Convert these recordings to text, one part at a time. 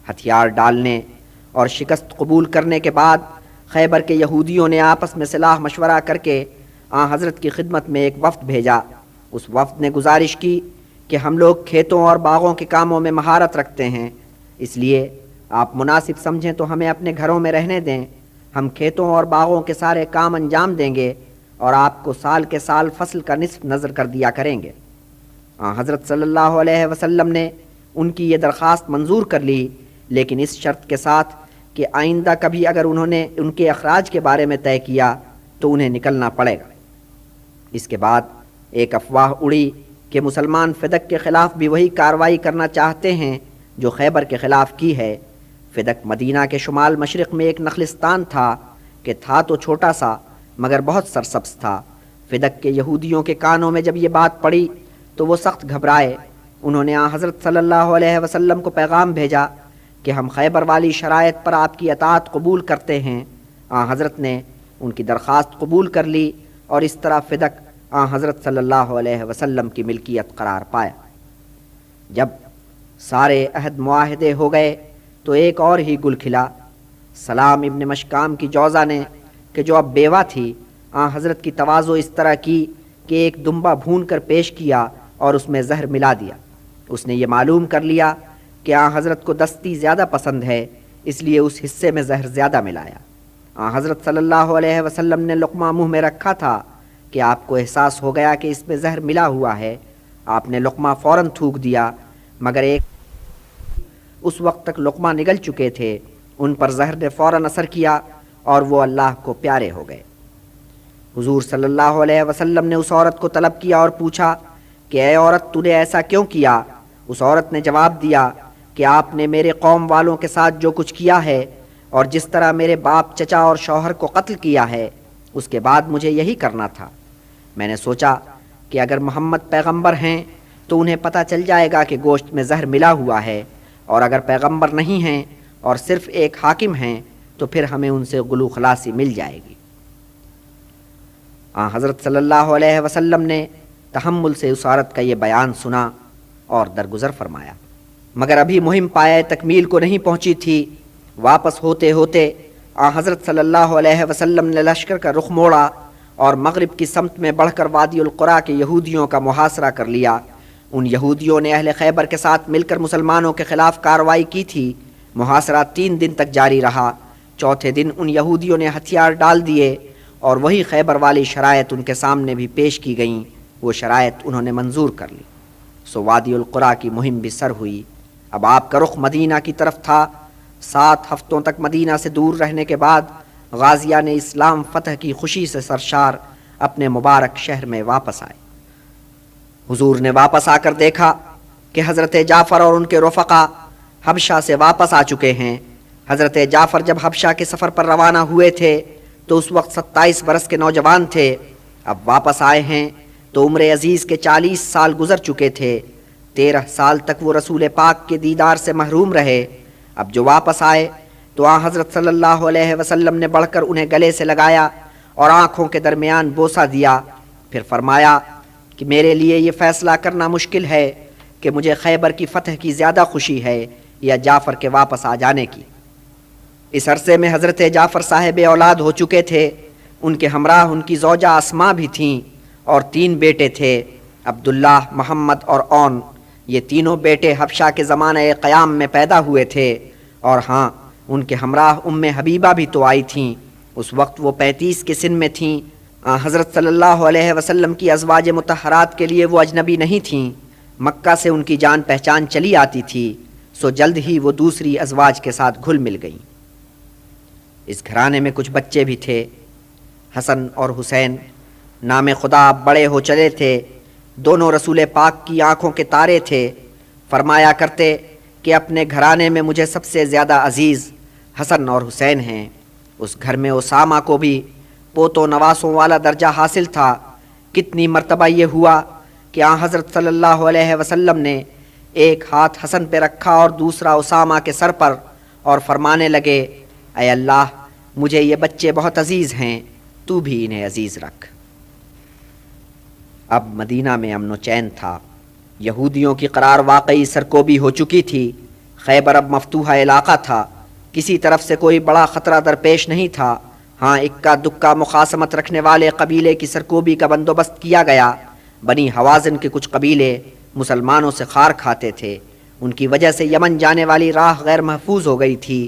ہتھیار ڈالنے اور شکست قبول کرنے کے بعد خیبر کے یہودیوں نے آپس میں صلاح مشورہ کر کے آن حضرت کی خدمت میں ایک وفد بھیجا۔ اس وفد نے گزارش کی کہ ہم لوگ کھیتوں اور باغوں کے کاموں میں مہارت رکھتے ہیں، اس لیے آپ مناسب سمجھیں تو ہمیں اپنے گھروں میں رہنے دیں، ہم کھیتوں اور باغوں کے سارے کام انجام دیں گے اور آپ کو سال کے سال فصل کا نصف نظر کر دیا کریں گے۔ حضرت صلی اللہ علیہ وسلم نے ان کی یہ درخواست منظور کر لی، لیکن اس شرط کے ساتھ کہ آئندہ کبھی اگر انہوں نے ان کے اخراج کے بارے میں طے کیا تو انہیں نکلنا پڑے گا۔ اس کے بعد ایک افواہ اڑی کہ مسلمان فدق کے خلاف بھی وہی کارروائی کرنا چاہتے ہیں جو خیبر کے خلاف کی ہے۔ فدق مدینہ کے شمال مشرق میں ایک نخلستان تھا کہ تھا تو چھوٹا سا مگر بہت سرسبز تھا۔ فدق کے یہودیوں کے کانوں میں جب یہ بات پڑی تو وہ سخت گھبرائے۔ انہوں نے حضرت صلی اللہ علیہ وسلم کو پیغام بھیجا کہ ہم خیبر والی شرائط پر آپ کی اطاعت قبول کرتے ہیں۔ حضرت نے ان کی درخواست قبول کر لی اور اس طرح فدق حضرت صلی اللہ علیہ وسلم کی ملکیت قرار پایا۔ جب سارے عہد معاہدے ہو گئے تو ایک اور ہی گل کھلا۔ سلام ابن مشکام کی جوزہ نے کہ جو اب بیوہ تھی حضرت کی تواضع اس طرح کی کہ ایک دمبا بھون کر پیش کیا اور اس میں زہر ملا دیا۔ اس نے یہ معلوم کر لیا کہ حضرت کو دستی زیادہ پسند ہے، اس لیے اس حصے میں زہر زیادہ ملایا۔ حضرت صلی اللہ علیہ وسلم نے لقمہ منہ میں رکھا تھا کہ آپ کو احساس ہو گیا کہ اس میں زہر ملا ہوا ہے۔ آپ نے لقمہ فوراً تھوک دیا، مگر اس وقت تک لقمہ نگل چکے تھے، ان پر زہر نے فوراً اثر کیا اور وہ اللہ کو پیارے ہو گئے۔ حضور صلی اللہ علیہ وسلم نے اس عورت کو طلب کیا اور پوچھا کہ اے عورت، تو نے ایسا کیوں کیا؟ اس عورت نے جواب دیا کہ آپ نے میرے قوم والوں کے ساتھ جو کچھ کیا ہے اور جس طرح میرے باپ، چچا اور شوہر کو قتل کیا ہے، اس کے بعد مجھے یہی کرنا تھا۔ میں نے سوچا کہ اگر محمد پیغمبر ہیں تو انہیں پتہ چل جائے گا کہ گوشت میں زہر ملا ہوا ہے، اور اگر پیغمبر نہیں ہیں اور صرف ایک حاکم ہیں تو پھر ہمیں ان سے گلو خلاصی مل جائے گی۔ حضرت صلی اللہ علیہ وسلم نے تحمل سے اس عورت کا یہ بیان سنا اور درگزر فرمایا، مگر ابھی مہم پایہ تکمیل کو نہیں پہنچی تھی۔ واپس ہوتے ہوتے حضرت صلی اللہ علیہ وسلم نے لشکر کا رخ موڑا اور مغرب کی سمت میں بڑھ کر وادی القریٰ کے یہودیوں کا محاصرہ کر لیا۔ ان یہودیوں نے اہل خیبر کے ساتھ مل کر مسلمانوں کے خلاف کارروائی کی تھی۔ محاصرہ 3 دن تک جاری رہا۔ چوتھے دن ان یہودیوں نے ہتھیار ڈال دیے اور وہی خیبر والی شرائط ان کے سامنے بھی پیش کی گئیں۔ وہ شرائط انہوں نے منظور کر لی، سو وادی القریٰ کی مہم بھی سر ہوئی۔ اب آپ کا رخ مدینہ کی طرف تھا۔ 7 ہفتوں تک مدینہ سے دور رہنے کے بعد غازیہ نے اسلام فتح کی خوشی سے سرشار اپنے مبارک شہر میں واپس آئے۔ حضور نے واپس آ کر دیکھا کہ حضرت جعفر اور ان کے رفقا حبشہ سے واپس آ چکے ہیں۔ حضرت جعفر جب حبشہ کے سفر پر روانہ ہوئے تھے تو اس وقت 27 برس کے نوجوان تھے۔ اب واپس آئے ہیں تو عمر عزیز کے 40 سال گزر چکے تھے۔ 13 سال تک وہ رسول پاک کے دیدار سے محروم رہے۔ اب جو واپس آئے تو حضرت صلی اللہ علیہ وسلم نے بڑھ کر انہیں گلے سے لگایا اور آنکھوں کے درمیان بوسہ دیا۔ پھر فرمایا کہ میرے لیے یہ فیصلہ کرنا مشکل ہے کہ مجھے خیبر کی فتح کی زیادہ خوشی ہے یا جعفر کے واپس آ جانے کی۔ اس عرصے میں حضرت جعفر صاحب اولاد ہو چکے تھے۔ ان کے ہمراہ ان کی زوجہ اسماء بھی تھیں اور 3 بیٹے تھے، عبداللہ، محمد اور اون۔ یہ تینوں بیٹے حبشہ کے زمانہ قیام میں پیدا ہوئے تھے، اور ہاں، ان کے ہمراہ ام حبیبہ بھی تو آئی تھیں۔ اس وقت وہ 35 کے سن میں تھیں۔ حضرت صلی اللہ علیہ وسلم کی ازواج مطہرات کے لیے وہ اجنبی نہیں تھیں۔ مکہ سے ان کی جان پہچان چلی آتی تھی، سو جلد ہی وہ دوسری ازواج کے ساتھ گھل مل گئیں۔ اس گھرانے میں کچھ بچے بھی تھے، حسن اور حسین، نام خدا بڑے ہو چلے تھے۔ دونوں رسول پاک کی آنکھوں کے تارے تھے۔ فرمایا کرتے کہ اپنے گھرانے میں مجھے سب سے زیادہ عزیز حسن اور حسین ہیں۔ اس گھر میں اسامہ کو بھی پوتوں نواسوں والا درجہ حاصل تھا۔ کتنی مرتبہ یہ ہوا کہ حضرت صلی اللہ علیہ وسلم نے ایک ہاتھ حسن پہ رکھا اور دوسرا اسامہ کے سر پر، اور فرمانے لگے، اے اللہ، مجھے یہ بچے بہت عزیز ہیں، تو بھی انہیں عزیز رکھ۔ اب مدینہ میں امن و چین تھا۔ یہودیوں کی قرار واقعی سرکوبی ہو چکی تھی۔ خیبر اب مفتوحہ علاقہ تھا، کسی طرف سے کوئی بڑا خطرہ درپیش نہیں تھا۔ ہاں اکا دکا مخاصمت رکھنے والے قبیلے کی سرکوبی کا بندوبست کیا گیا۔ بنی حوازن کے کچھ قبیلے مسلمانوں سے خار کھاتے تھے، ان کی وجہ سے یمن جانے والی راہ غیر محفوظ ہو گئی تھی۔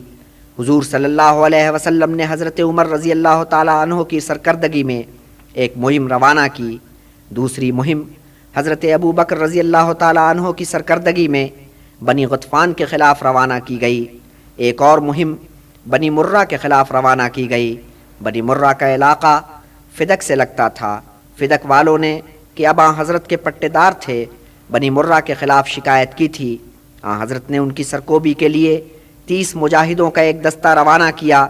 حضور صلی اللہ علیہ وسلم نے حضرت عمر رضی اللہ تعالیٰ عنہ کی سرکردگی میں ایک مہم روانہ کی۔ دوسری مہم حضرت ابو بکر رضی اللہ تعالیٰ عنہ کی سرکردگی میں بنی غطفان کے خلاف روانہ کی گئی۔ ایک اور مہم بنی مرہ کے خلاف روانہ کی گئی۔ بنی مرہ کا علاقہ فدق سے لگتا تھا۔ فدق والوں نے کہ اب آن حضرت کے پٹے دار تھے، بنی مرہ کے خلاف شکایت کی تھی۔ آن حضرت نے ان کی سرکوبی کے لیے 30 مجاہدوں کا ایک دستہ روانہ کیا،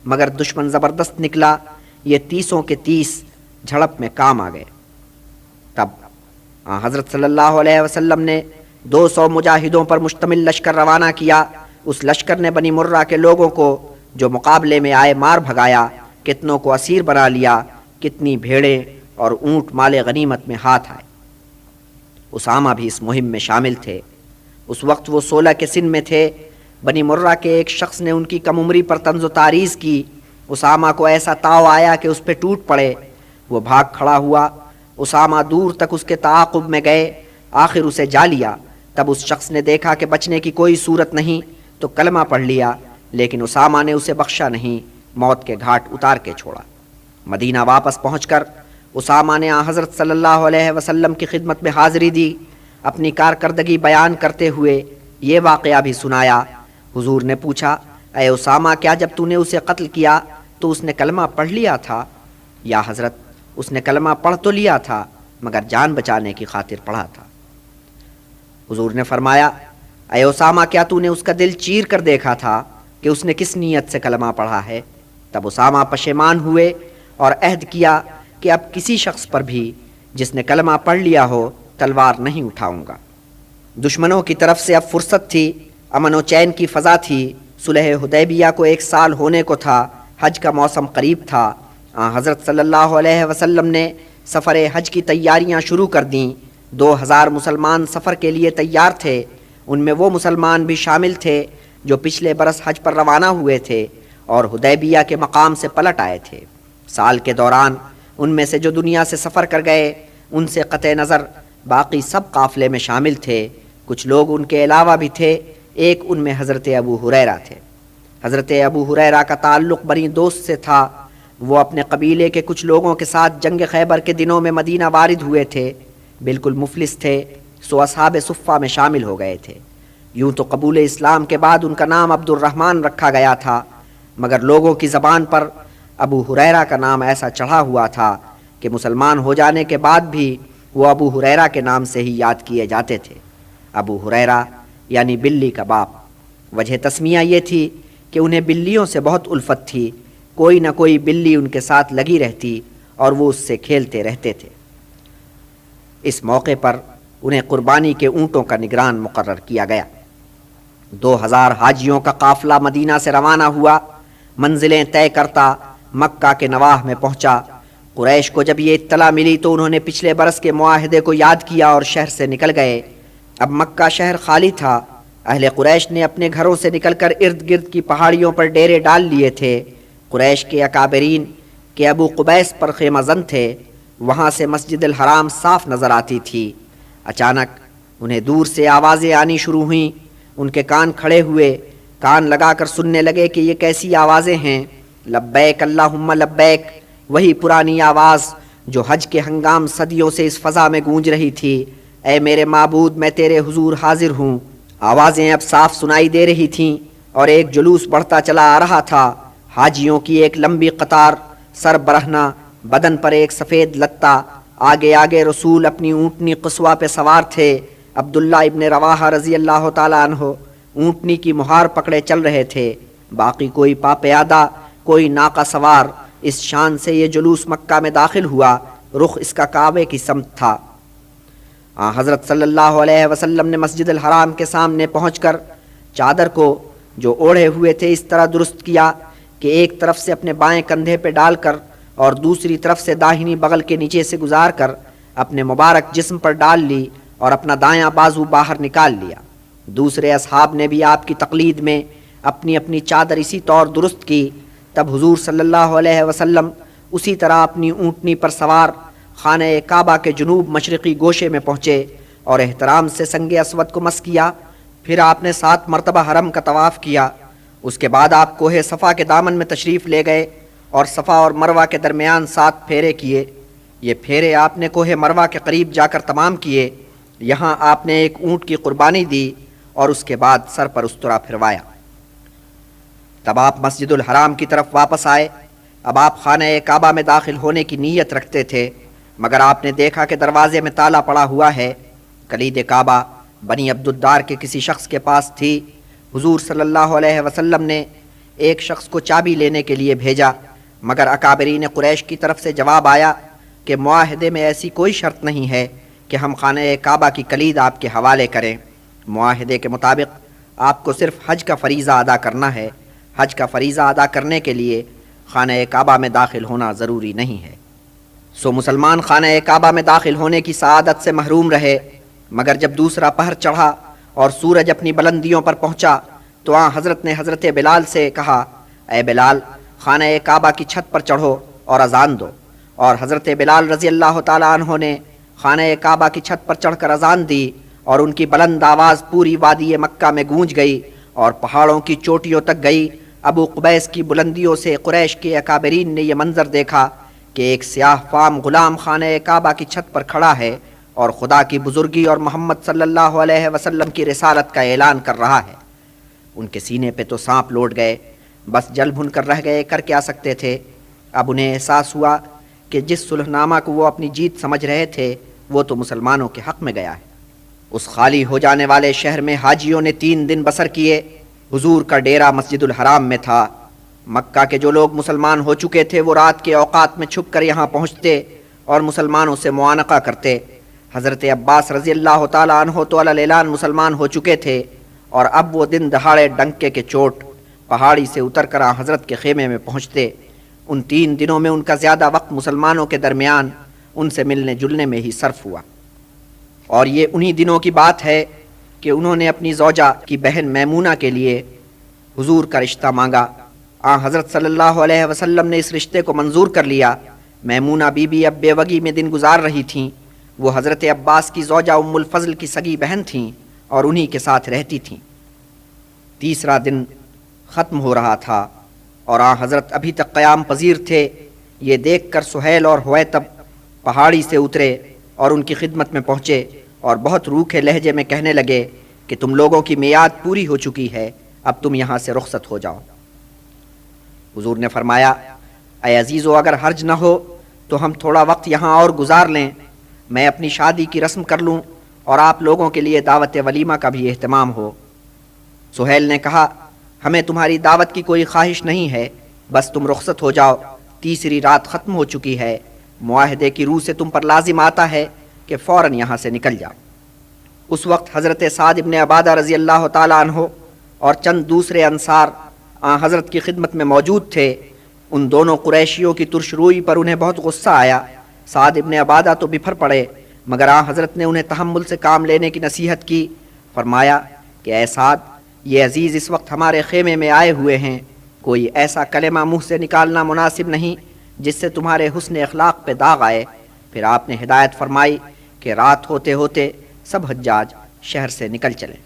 مگر دشمن زبردست نکلا۔ یہ 30 کے 30 جھڑپ میں کام آ گئے۔ تب آن حضرت صلی اللہ علیہ وسلم نے 200 مجاہدوں پر مشتمل لشکر روانہ کیا۔ اس لشکر نے بنی مرہ کے لوگوں کو جو مقابلے میں آئے مار بھگایا، کتنوں کو اسیر بنا لیا، کتنی بھیڑیں اور اونٹ مال غنیمت میں ہاتھ آئے۔ اسامہ بھی اس مہم میں شامل تھے۔ اس وقت وہ 16 کے سن میں تھے۔ بنی مرہ کے ایک شخص نے ان کی کم عمری پر طنز و تعریض کی۔ اسامہ کو ایسا تاؤ آیا کہ اس پہ ٹوٹ پڑے۔ وہ بھاگ کھڑا ہوا۔ اسامہ دور تک اس کے تعاقب میں گئے، آخر اسے جا لیا۔ تب اس شخص نے دیکھا کہ بچنے کی کوئی صورت نہیں تو کلمہ پڑھ لیا، لیکن اسامہ نے اسے بخشا نہیں، موت کے گھاٹ اتار کے چھوڑا۔ مدینہ واپس پہنچ کر اسامہ نے حضرت صلی اللہ علیہ وسلم کی خدمت میں حاضری دی۔ اپنی کارکردگی بیان کرتے ہوئے یہ واقعہ بھی سنایا۔ حضور نے پوچھا، اے اسامہ، کیا جب تو نے اسے قتل کیا تو اس نے کلمہ پڑھ لیا تھا؟ یا حضرت، اس نے کلمہ پڑھ تو لیا تھا مگر جان بچانے کی خاطر پڑھا تھا۔ حضور نے فرمایا، اے اسامہ، کیا تو نے اس کا دل چیر کر دیکھا تھا کہ اس نے کس نیت سے کلمہ پڑھا ہے؟ تب اسامہ پشیمان ہوئے اور عہد کیا کہ اب کسی شخص پر بھی جس نے کلمہ پڑھ لیا ہو تلوار نہیں اٹھاؤں گا۔ دشمنوں کی طرف سے اب فرصت تھی، امن و چین کی فضا تھی۔ صلح حدیبیہ کو 1 سال ہونے کو تھا، حج کا موسم قریب تھا۔ حضرت صلی اللہ علیہ وسلم نے سفر حج کی تیاریاں شروع کر دیں۔ 2000 مسلمان سفر کے لیے تیار تھے۔ ان میں وہ مسلمان بھی شامل تھے جو پچھلے برس حج پر روانہ ہوئے تھے اور حدیبیہ کے مقام سے پلٹ آئے تھے۔ سال کے دوران ان میں سے جو دنیا سے سفر کر گئے ان سے قطع نظر باقی سب قافلے میں شامل تھے۔ کچھ لوگ ان کے علاوہ بھی تھے، ایک ان میں حضرت ابو ہریرہ تھے۔ حضرت ابو ہریرہ کا تعلق بنی دوست سے تھا۔ وہ اپنے قبیلے کے کچھ لوگوں کے ساتھ جنگ خیبر کے دنوں میں مدینہ وارد ہوئے تھے۔ بالکل مفلس تھے، سو اصحاب صفہ میں شامل ہو گئے تھے۔ یوں تو قبول اسلام کے بعد ان کا نام عبد الرحمن رکھا گیا تھا، مگر لوگوں کی زبان پر ابو ہریرہ کا نام ایسا چڑھا ہوا تھا کہ مسلمان ہو جانے کے بعد بھی وہ ابو ہریرہ کے نام سے ہی یاد کیے جاتے تھے۔ ابو ہریرہ یعنی بلی کا باپ۔ وجہ تسمیہ یہ تھی کہ انہیں بلیوں سے بہت الفت تھی، کوئی نہ کوئی بلی ان کے ساتھ لگی رہتی اور وہ اس سے کھیلتے رہتے تھے۔ اس موقع پر انہیں قربانی کے اونٹوں کا نگران مقرر کیا گیا۔ 2000 حاجیوں کا قافلہ مدینہ سے روانہ ہوا، منزلیں طے کرتا مکہ کے نواح میں پہنچا۔ قریش کو جب یہ اطلاع ملی تو انہوں نے پچھلے برس کے معاہدے کو یاد کیا اور شہر سے نکل گئے۔ اب مکہ شہر خالی تھا۔ اہل قریش نے اپنے گھروں سے نکل کر ارد گرد کی پہاڑیوں پر ڈیرے ڈال لیے تھے۔ قریش کے اکابرین کے ابو قبیس پر خیمہ زن تھے۔ وہاں سے مسجد الحرام صاف نظر آتی تھی۔ اچانک انہیں دور سے آوازیں آنی شروع ہوئیں۔ ان کے کان کھڑے ہوئے، کان لگا کر سننے لگے کہ یہ کیسی آوازیں ہیں۔ لبیک اللہم لبیک، وہی پرانی آواز جو حج کے ہنگام صدیوں سے اس فضا میں گونج رہی تھی۔ اے میرے معبود، میں تیرے حضور حاضر ہوں۔ آوازیں اب صاف سنائی دے رہی تھیں اور ایک جلوس بڑھتا چلا آ رہا تھا۔ حاجیوں کی ایک لمبی قطار، سر برہنہ، بدن پر ایک سفید لتا۔ آگے آگے رسول اپنی اونٹنی قصوہ پہ سوار تھے۔ عبداللہ ابن رواحہ رضی اللہ تعالیٰ عنہ اونٹنی کی مہار پکڑے چل رہے تھے، باقی کوئی پا پیادہ، کوئی ناقہ سوار۔ اس شان سے یہ جلوس مکہ میں داخل ہوا، رخ اس کا کعبے کی سمت تھا۔ حضرت صلی اللہ علیہ وسلم نے مسجد الحرام کے سامنے پہنچ کر چادر کو جو اوڑھے ہوئے تھے اس طرح درست کیا کہ ایک طرف سے اپنے بائیں کندھے پہ ڈال کر اور دوسری طرف سے داہنی بغل کے نیچے سے گزار کر اپنے مبارک جسم پر ڈال لی اور اپنا دایاں بازو باہر نکال لیا۔ دوسرے اصحاب نے بھی آپ کی تقلید میں اپنی اپنی چادر اسی طور درست کی۔ تب حضور صلی اللہ علیہ وسلم اسی طرح اپنی اونٹنی پر سوار خانہ کعبہ کے جنوب مشرقی گوشے میں پہنچے اور احترام سے سنگ اسود کو مس کیا۔ پھر آپ نے 7 مرتبہ حرم کا طواف کیا۔ اس کے بعد آپ کوہ صفا کے دامن میں تشریف لے گئے اور صفا اور مروہ کے درمیان 7 پھیرے کیے۔ یہ پھیرے آپ نے کوہ مروہ کے قریب جا کر تمام کیے۔ یہاں آپ نے ایک اونٹ کی قربانی دی اور اس کے بعد سر پر استرا پھروایا۔ تب آپ مسجد الحرام کی طرف واپس آئے۔ اب آپ خانہ کعبہ میں داخل ہونے کی نیت رکھتے تھے، مگر آپ نے دیکھا کہ دروازے میں تالا پڑا ہوا ہے۔ کلید کعبہ بنی عبدالدار کے کسی شخص کے پاس تھی۔ حضور صلی اللہ علیہ وسلم نے ایک شخص کو چابی لینے کے لیے بھیجا، مگر اکابرین قریش کی طرف سے جواب آیا کہ معاہدے میں ایسی کوئی شرط نہیں ہے کہ ہم خانہ کعبہ کی کلید آپ کے حوالے کریں۔ معاہدے کے مطابق آپ کو صرف حج کا فریضہ ادا کرنا ہے۔ حج کا فریضہ ادا کرنے کے لیے خانہ کعبہ میں داخل ہونا ضروری نہیں ہے۔ سو مسلمان خانہ کعبہ میں داخل ہونے کی سعادت سے محروم رہے، مگر جب دوسرا پہر چڑھا اور سورج اپنی بلندیوں پر پہنچا تو حضرت نے حضرت بلال سے کہا، اے بلال، خانہ کعبہ کی چھت پر چڑھو اور اذان دو۔ اور حضرت بلال رضی اللہ تعالیٰ عنہ نے خانہ کعبہ کی چھت پر چڑھ کر اذان دی اور ان کی بلند آواز پوری وادی مکہ میں گونج گئی اور پہاڑوں کی چوٹیوں تک گئی۔ ابو قبیس کی بلندیوں سے قریش کے اکابرین نے یہ منظر دیکھا کہ ایک سیاہ فام غلام خانہ کعبہ کی چھت پر کھڑا ہے اور خدا کی بزرگی اور محمد صلی اللہ علیہ وسلم کی رسالت کا اعلان کر رہا ہے۔ ان کے سینے پہ تو سانپ لوٹ گئے، بس جل بھن کر رہ گئے، کر کیا سکتے تھے۔ اب انہیں احساس ہوا کہ جس صلح نامہ کو وہ اپنی جیت سمجھ رہے تھے وہ تو مسلمانوں کے حق میں گیا ہے۔ اس خالی ہو جانے والے شہر میں حاجیوں نے 3 دن بسر کیے۔ حضور کا ڈیرا مسجد الحرام میں تھا۔ مکہ کے جو لوگ مسلمان ہو چکے تھے وہ رات کے اوقات میں چھپ کر یہاں پہنچتے اور مسلمانوں سے معانقہ کرتے۔ حضرت عباس رضی اللہ تعالیٰ عنہ تو علی اعلان مسلمان ہو چکے تھے، اور اب وہ دن دہاڑے ڈنکے کے چوٹ پہاڑی سے اتر کر حضرت کے خیمے میں پہنچتے۔ ان 3 دنوں میں ان کا زیادہ وقت مسلمانوں کے درمیان ان سے ملنے جلنے میں ہی صرف ہوا۔ اور یہ انہی دنوں کی بات ہے کہ انہوں نے اپنی زوجہ کی بہن میمونہ کے لیے حضور کا رشتہ مانگا۔ حضرت صلی اللہ علیہ وسلم نے اس رشتے کو منظور کر لیا۔ میمونہ بی بی اب بیوگی میں دن گزار رہی تھیں۔ وہ حضرت عباس کی زوجہ ام الفضل کی سگی بہن تھیں اور انہی کے ساتھ رہتی تھیں۔ تیسرا دن ختم ہو رہا تھا اور حضرت ابھی تک قیام پذیر تھے۔ یہ دیکھ کر سہیل اور حویتب پہاڑی سے اترے اور ان کی خدمت میں پہنچے اور بہت روکھے لہجے میں کہنے لگے کہ تم لوگوں کی میعاد پوری ہو چکی ہے، اب تم یہاں سے رخصت ہو جاؤ۔ حضور نے فرمایا، اے عزیزو، اگر حرج نہ ہو تو ہم تھوڑا وقت یہاں اور گزار لیں، میں اپنی شادی کی رسم کر لوں اور آپ لوگوں کے لیے دعوت ولیمہ کا بھی اہتمام ہو۔ سہیل نے کہا، ہمیں تمہاری دعوت کی کوئی خواہش نہیں ہے، بس تم رخصت ہو جاؤ، تیسری رات ختم ہو چکی ہے، معاہدے کی روح سے تم پر لازم آتا ہے کہ فوراً یہاں سے نکل جاؤ۔ اس وقت حضرت سعد ابن عبادہ رضی اللہ تعالیٰ عنہ اور چند دوسرے انصار حضرت کی خدمت میں موجود تھے۔ ان دونوں قریشیوں کی ترش روئی پر انہیں بہت غصہ آیا۔ سعد ابن عبادہ تو بپھر پڑے، مگر حضرت نے انہیں تحمل سے کام لینے کی نصیحت کی۔ فرمایا کہ اے سعد، یہ عزیز اس وقت ہمارے خیمے میں آئے ہوئے ہیں، کوئی ایسا کلمہ منہ سے نکالنا مناسب نہیں جس سے تمہارے حسن اخلاق پہ داغ آئے۔ پھر آپ نے ہدایت فرمائی کہ رات ہوتے ہوتے سب حجاج شہر سے نکل چلے۔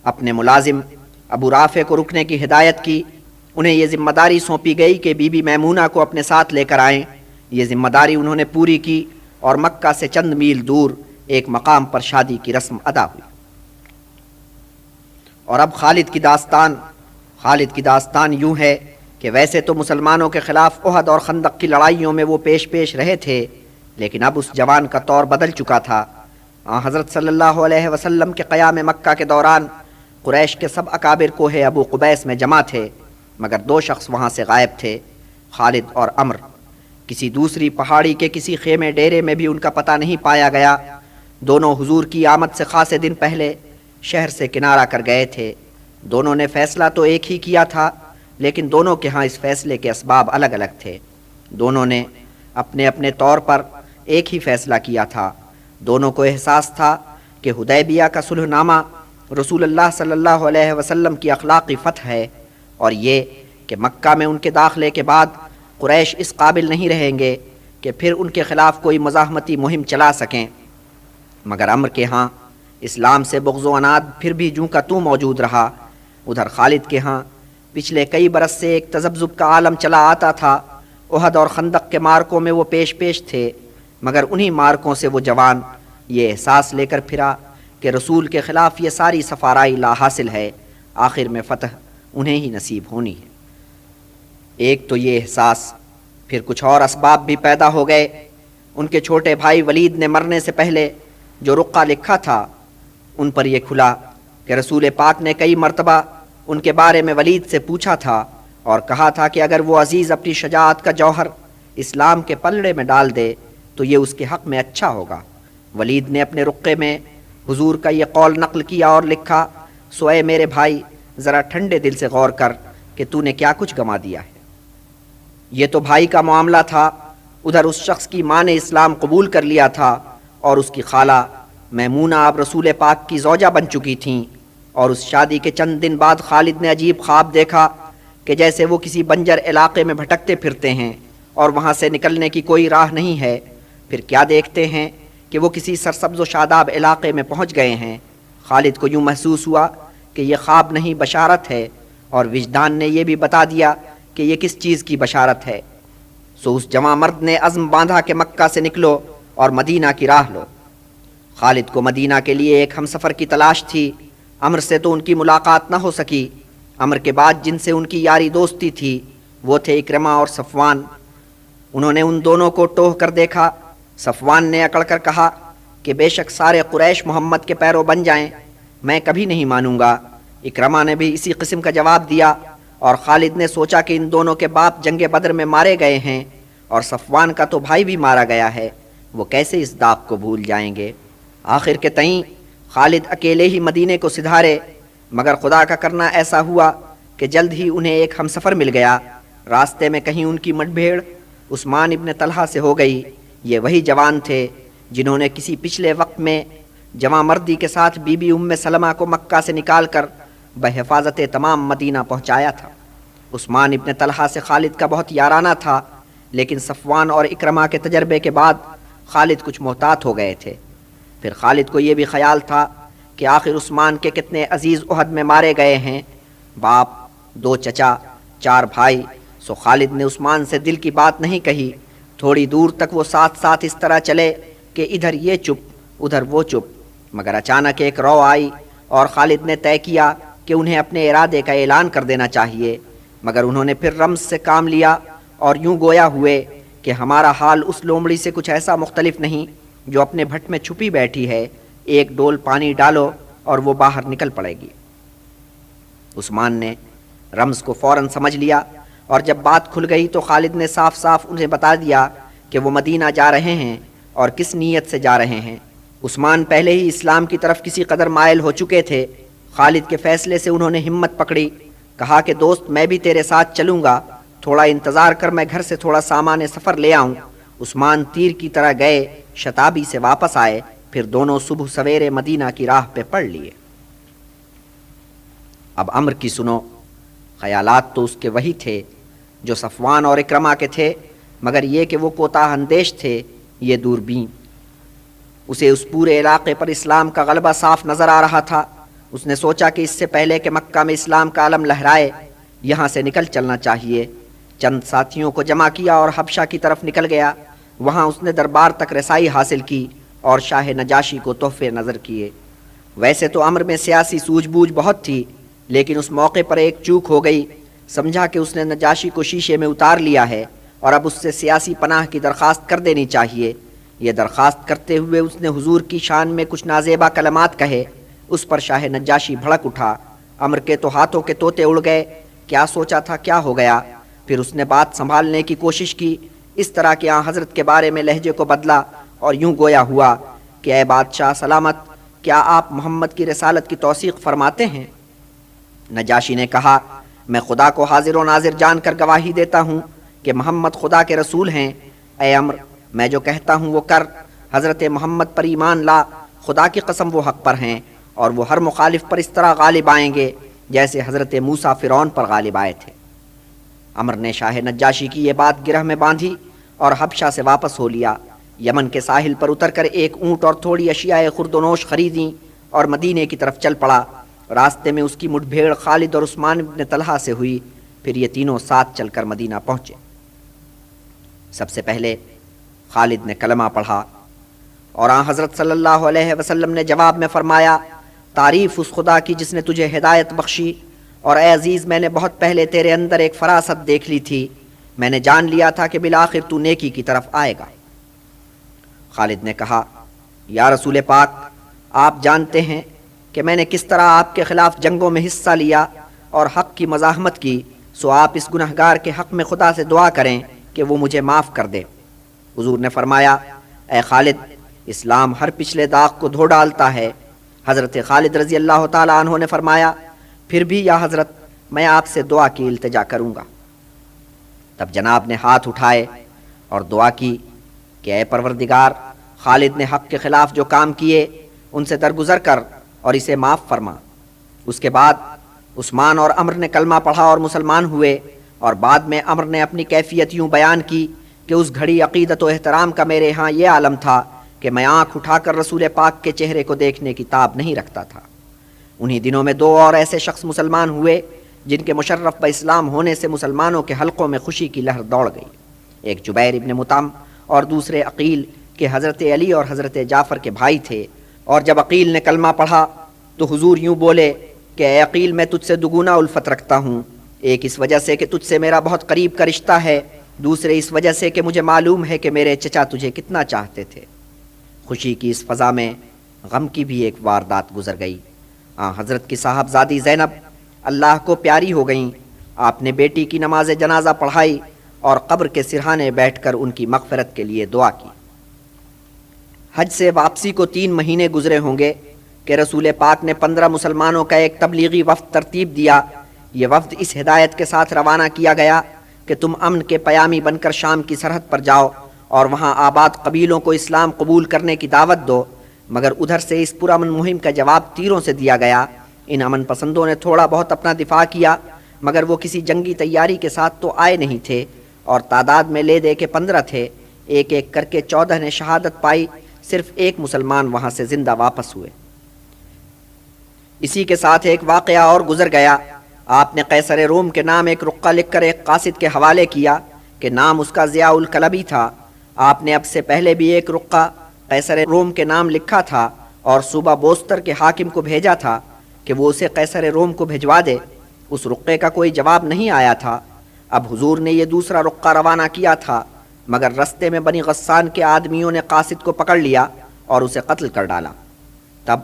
اپنے ملازم ابو رافع کو رکنے کی ہدایت کی۔ انہیں یہ ذمہ داری سونپی گئی کہ بی بی میمونہ کو اپنے ساتھ لے کر آئیں۔ یہ ذمہ داری انہوں نے پوری کی اور مکہ سے چند میل دور ایک مقام پر شادی کی رسم ادا ہوئی۔ اور اب خالد کی داستان یوں ہے کہ ویسے تو مسلمانوں کے خلاف احد اور خندق کی لڑائیوں میں وہ پیش رہے تھے، لیکن اب اس جوان کا طور بدل چکا تھا۔ حضرت صلی اللہ علیہ وسلم کے قیام مکہ کے دوران قریش کے سب اکابر کوہ ابو قبیس میں جمع تھے، مگر 2 شخص وہاں سے غائب تھے، خالد اور عمر۔ کسی دوسری پہاڑی کے کسی خیمے ڈیرے میں بھی ان کا پتہ نہیں پایا گیا۔ دونوں حضور کی آمد سے خاصے دن پہلے شہر سے کنارہ کر گئے تھے۔ دونوں نے فیصلہ تو ایک ہی کیا تھا، لیکن دونوں کے ہاں اس فیصلے کے اسباب الگ الگ تھے۔ دونوں نے اپنے اپنے طور پر ایک ہی فیصلہ کیا تھا۔ دونوں کو احساس تھا کہ حدیبیہ کا صلح نامہ رسول اللہ صلی اللہ علیہ وسلم کی اخلاقی فتح ہے، اور یہ کہ مکہ میں ان کے داخلے کے بعد قریش اس قابل نہیں رہیں گے کہ پھر ان کے خلاف کوئی مزاحمتی مہم چلا سکیں۔ مگر عمرو کے ہاں اسلام سے بغض و عناد پھر بھی جوں کا توں موجود رہا۔ ادھر خالد کے ہاں پچھلے کئی برس سے ایک تذبذب کا عالم چلا آتا تھا۔ احد اور خندق کے مارکوں میں وہ پیش تھے، مگر انہی مارکوں سے وہ جوان یہ احساس لے کر پھرا کہ رسول کے خلاف یہ ساری سفارائی لا حاصل ہے، آخر میں فتح انہیں ہی نصیب ہونی ہے۔ ایک تو یہ احساس، پھر کچھ اور اسباب بھی پیدا ہو گئے۔ ان کے چھوٹے بھائی ولید نے مرنے سے پہلے جو رقعہ لکھا تھا ان پر یہ کھلا کہ رسول پاک نے کئی مرتبہ ان کے بارے میں ولید سے پوچھا تھا اور کہا تھا کہ اگر وہ عزیز اپنی شجاعت کا جوہر اسلام کے پلڑے میں ڈال دے تو یہ اس کے حق میں اچھا ہوگا۔ ولید نے اپنے رقعے میں حضور کا یہ قول نقل کیا اور لکھا، سو اے میرے بھائی ذرا ٹھنڈے دل سے غور کر کہ تو نے کیا کچھ گما دیا ہے۔ یہ تو بھائی کا معاملہ تھا۔ ادھر اس شخص کی ماں نے اسلام قبول کر لیا تھا اور اس کی خالہ میمونہ اب رسول پاک کی زوجہ بن چکی تھیں، اور اس شادی کے چند دن بعد خالد نے عجیب خواب دیکھا کہ جیسے وہ کسی بنجر علاقے میں بھٹکتے پھرتے ہیں اور وہاں سے نکلنے کی کوئی راہ نہیں ہے۔ پھر کیا دیکھتے ہیں کہ وہ کسی سرسبز و شاداب علاقے میں پہنچ گئے ہیں۔ خالد کو یوں محسوس ہوا کہ یہ خواب نہیں بشارت ہے، اور وجدان نے یہ بھی بتا دیا کہ یہ کس چیز کی بشارت ہے۔ سو اس جوان مرد نے عزم باندھا کہ مکہ سے نکلو اور مدینہ کی راہ لو۔ خالد کو مدینہ کے لیے ایک ہمسفر کی تلاش تھی۔ عمرو سے تو ان کی ملاقات نہ ہو سکی۔ عمرو کے بعد جن سے ان کی یاری دوستی تھی وہ تھے اکرمہ اور صفوان۔ انہوں نے ان دونوں کو ٹوہ کر دیکھا۔ صفوان نے اکڑ کر کہا کہ بے شک سارے قریش محمد کے پیرو بن جائیں، میں کبھی نہیں مانوں گا۔ اکرمہ نے بھی اسی قسم کا جواب دیا، اور خالد نے سوچا کہ ان دونوں کے باپ جنگ بدر میں مارے گئے ہیں اور صفوان کا تو بھائی بھی مارا گیا ہے، وہ کیسے اس داغ کو بھول جائیں گے۔ آخر کے تئیں خالد اکیلے ہی مدینے کو سدھارے، مگر خدا کا کرنا ایسا ہوا کہ جلد ہی انہیں ایک ہمسفر مل گیا۔ راستے میں کہیں ان کی مٹ بھیڑ عثمان ابن طلحہ سے ہو گئی۔ یہ وہی جوان تھے جنہوں نے کسی پچھلے وقت میں جواں مردی کے ساتھ بی بی ام سلمہ کو مکہ سے نکال کر بحفاظت تمام مدینہ پہنچایا تھا۔ عثمان ابن طلحہ سے خالد کا بہت یارانہ تھا، لیکن صفوان اور اکرمہ کے تجربے کے بعد خالد کچھ محتاط ہو گئے تھے۔ پھر خالد کو یہ بھی خیال تھا کہ آخر عثمان کے کتنے عزیز احد میں مارے گئے ہیں، باپ، 2 چچا، 4 بھائی۔ سو خالد نے عثمان سے دل کی بات نہیں کہی۔ تھوڑی دور تک وہ ساتھ اس طرح چلے کہ ادھر یہ چپ ادھر وہ چپ، مگر اچانک ایک رو آئی اور خالد نے طے کیا کہ انہیں اپنے ارادے کا اعلان کر دینا چاہیے، مگر انہوں نے پھر رمز سے کام لیا اور یوں گویا ہوئے کہ ہمارا حال اس لومڑی سے کچھ ایسا مختلف نہیں جو اپنے بھٹ میں چھپی بیٹھی ہے، ایک ڈول پانی ڈالو اور وہ باہر نکل پڑے گی۔ عثمان نے رمز کو فوراً سمجھ لیا، اور جب بات کھل گئی تو خالد نے صاف انہیں بتا دیا کہ وہ مدینہ جا رہے ہیں اور کس نیت سے جا رہے ہیں۔ عثمان پہلے ہی اسلام کی طرف کسی قدر مائل ہو چکے تھے۔ خالد کے فیصلے سے انہوں نے ہمت پکڑی، کہا کہ دوست میں بھی تیرے ساتھ چلوں گا، تھوڑا انتظار کر، میں گھر سے تھوڑا سامان سفر لے آؤں۔ عثمان تیر کی طرح گئے، شتابی سے واپس آئے، پھر دونوں صبح سویرے مدینہ کی راہ پہ پڑ لیے۔ اب عمرو کی سنو۔ خیالات تو اس کے وہی تھے جو صفوان اور اکرمہ کے تھے، مگر یہ کہ وہ کوتاہ اندیش تھے، یہ دوربین۔ اسے اس پورے علاقے پر اسلام کا غلبہ صاف نظر آ رہا تھا۔ اس نے سوچا کہ اس سے پہلے کہ مکہ میں اسلام کا علم لہرائے، یہاں سے نکل چلنا چاہیے۔ چند ساتھیوں کو جمع کیا اور حبشہ کی طرف نکل گیا۔ وہاں اس نے دربار تک رسائی حاصل کی اور شاہ نجاشی کو تحفے نظر کیے۔ ویسے تو عمرو میں سیاسی سوجھ بوجھ بہت تھی، لیکن اس موقع پر ایک چوک ہو گئی۔ سمجھا کہ اس نے نجاشی کو شیشے میں اتار لیا ہے اور اب اس سے سیاسی پناہ کی درخواست کر دینی چاہیے۔ یہ درخواست کرتے ہوئے اس نے حضور کی شان میں کچھ نازیبا کلمات کہے۔ اس پر شاہ نجاشی بھڑک اٹھا۔ عمرو کے تو ہاتھوں کے طوطے اڑ گئے، کیا سوچا تھا کیا ہو گیا۔ پھر اس نے بات سنبھالنے کی کوشش کی، اس طرح کہ حضرت کے بارے میں لہجے کو بدلا اور یوں گویا ہوا کہ اے بادشاہ سلامت، کیا آپ محمد کی رسالت کی توثیق فرماتے ہیں؟ نجاشی نے کہا، میں خدا کو حاضر و ناظر جان کر گواہی دیتا ہوں کہ محمد خدا کے رسول ہیں۔ اے عمرو، میں جو کہتا ہوں وہ کر، حضرت محمد پر ایمان لا، خدا کی قسم وہ حق پر ہیں اور وہ ہر مخالف پر اس طرح غالب آئیں گے جیسے حضرت موسیٰ فرعون پر غالب آئے تھے۔ عمر نے شاہ نجاشی کی یہ بات گرہ میں باندھی اور حبشہ سے واپس ہو لیا۔ یمن کے ساحل پر اتر کر ایک اونٹ اور تھوڑی اشیاء خرد و نوش خریدیں اور مدینے کی طرف چل پڑا۔ راستے میں اس کی مٹ بھیڑ خالد اور عثمان بن طلحہ سے ہوئی، پھر یہ تینوں ساتھ چل کر مدینہ پہنچے۔ سب سے پہلے خالد نے کلمہ پڑھا اور آن حضرت صلی اللہ علیہ وسلم نے جواب میں فرمایا، تعریف اس خدا کی جس نے تجھے ہدایت بخشی، اور اے عزیز میں نے بہت پہلے تیرے اندر ایک فراست دیکھ لی تھی، میں نے جان لیا تھا کہ بالآخر تو نیکی کی طرف آئے گا۔ خالد نے کہا، یا رسول پاک، آپ جانتے ہیں کہ میں نے کس طرح آپ کے خلاف جنگوں میں حصہ لیا اور حق کی مزاحمت کی، سو آپ اس گنہگار کے حق میں خدا سے دعا کریں کہ وہ مجھے معاف کر دے۔ حضور نے فرمایا، اے خالد، اسلام ہر پچھلے داغ کو دھو ڈالتا ہے۔ حضرت خالد رضی اللہ تعالیٰ عنہ نے فرمایا، پھر بھی یا حضرت میں آپ سے دعا کی التجا کروں گا۔ تب جناب نے ہاتھ اٹھائے اور دعا کی کہ اے پروردگار، خالد نے حق کے خلاف جو کام کیے ان سے درگزر کر اور اسے معاف فرما۔ اس کے بعد عثمان اور عمر نے کلمہ پڑھا اور مسلمان ہوئے، اور بعد میں عمر نے اپنی کیفیت یوں بیان کی کہ اس گھڑی عقیدت و احترام کا میرے ہاں یہ عالم تھا کہ میں آنکھ اٹھا کر رسول پاک کے چہرے کو دیکھنے کی تاب نہیں رکھتا تھا۔ انہی دنوں میں دو اور ایسے شخص مسلمان ہوئے جن کے مشرف باسلام ہونے سے مسلمانوں کے حلقوں میں خوشی کی لہر دوڑ گئی۔ ایک جبیر ابن مطعم اور دوسرے عقیل کہ حضرت علی اور حضرت جعفر کے بھائی تھے۔ اور جب عقیل نے کلمہ پڑھا تو حضور یوں بولے کہ اے عقیل، میں تجھ سے دگنا الفت رکھتا ہوں، ایک اس وجہ سے کہ تجھ سے میرا بہت قریب کا رشتہ ہے، دوسرے اس وجہ سے کہ مجھے معلوم ہے کہ میرے چچا تجھے کتنا چاہتے تھے۔ خوشی کی اس فضا میں غم کی بھی ایک واردات گزر گئی۔ حضرت کی صاحبزادی زینب اللہ کو پیاری ہو گئیں۔ آپ نے بیٹی کی نماز جنازہ پڑھائی اور قبر کے سرہانے بیٹھ کر ان کی مغفرت کے لیے دعا کی۔ حج سے واپسی کو 3 مہینے گزرے ہوں گے کہ رسول پاک نے 15 مسلمانوں کا ایک تبلیغی وفد ترتیب دیا۔ یہ وفد اس ہدایت کے ساتھ روانہ کیا گیا کہ تم امن کے پیامی بن کر شام کی سرحد پر جاؤ اور وہاں آباد قبیلوں کو اسلام قبول کرنے کی دعوت دو، مگر ادھر سے اس پرامن مہم کا جواب تیروں سے دیا گیا۔ ان امن پسندوں نے تھوڑا بہت اپنا دفاع کیا، مگر وہ کسی جنگی تیاری کے ساتھ تو آئے نہیں تھے، اور تعداد میں لے دے کے 15 تھے۔ ایک ایک کر کے 14 نے شہادت پائی، صرف ایک مسلمان وہاں سے زندہ واپس ہوئے۔ اسی کے ساتھ ایک واقعہ اور گزر گیا۔ آپ نے قیصر روم کے نام ایک رقعہ لکھ کر ایک قاصد کے حوالے کیا کہ نام اس کا ضیاء الکلبی تھا۔ آپ نے اب سے پہلے بھی ایک رقعہ قیصر روم کے نام لکھا تھا اور صوبہ بوستر کے حاکم کو بھیجا تھا کہ وہ اسے قیصر روم کو بھجوا دے۔ اس رقعے کا کوئی جواب نہیں آیا تھا۔ اب حضور نے یہ دوسرا رقعہ روانہ کیا تھا، مگر رستے میں بنی غسان کے آدمیوں نے قاصد کو پکڑ لیا اور اسے قتل کر ڈالا۔ تب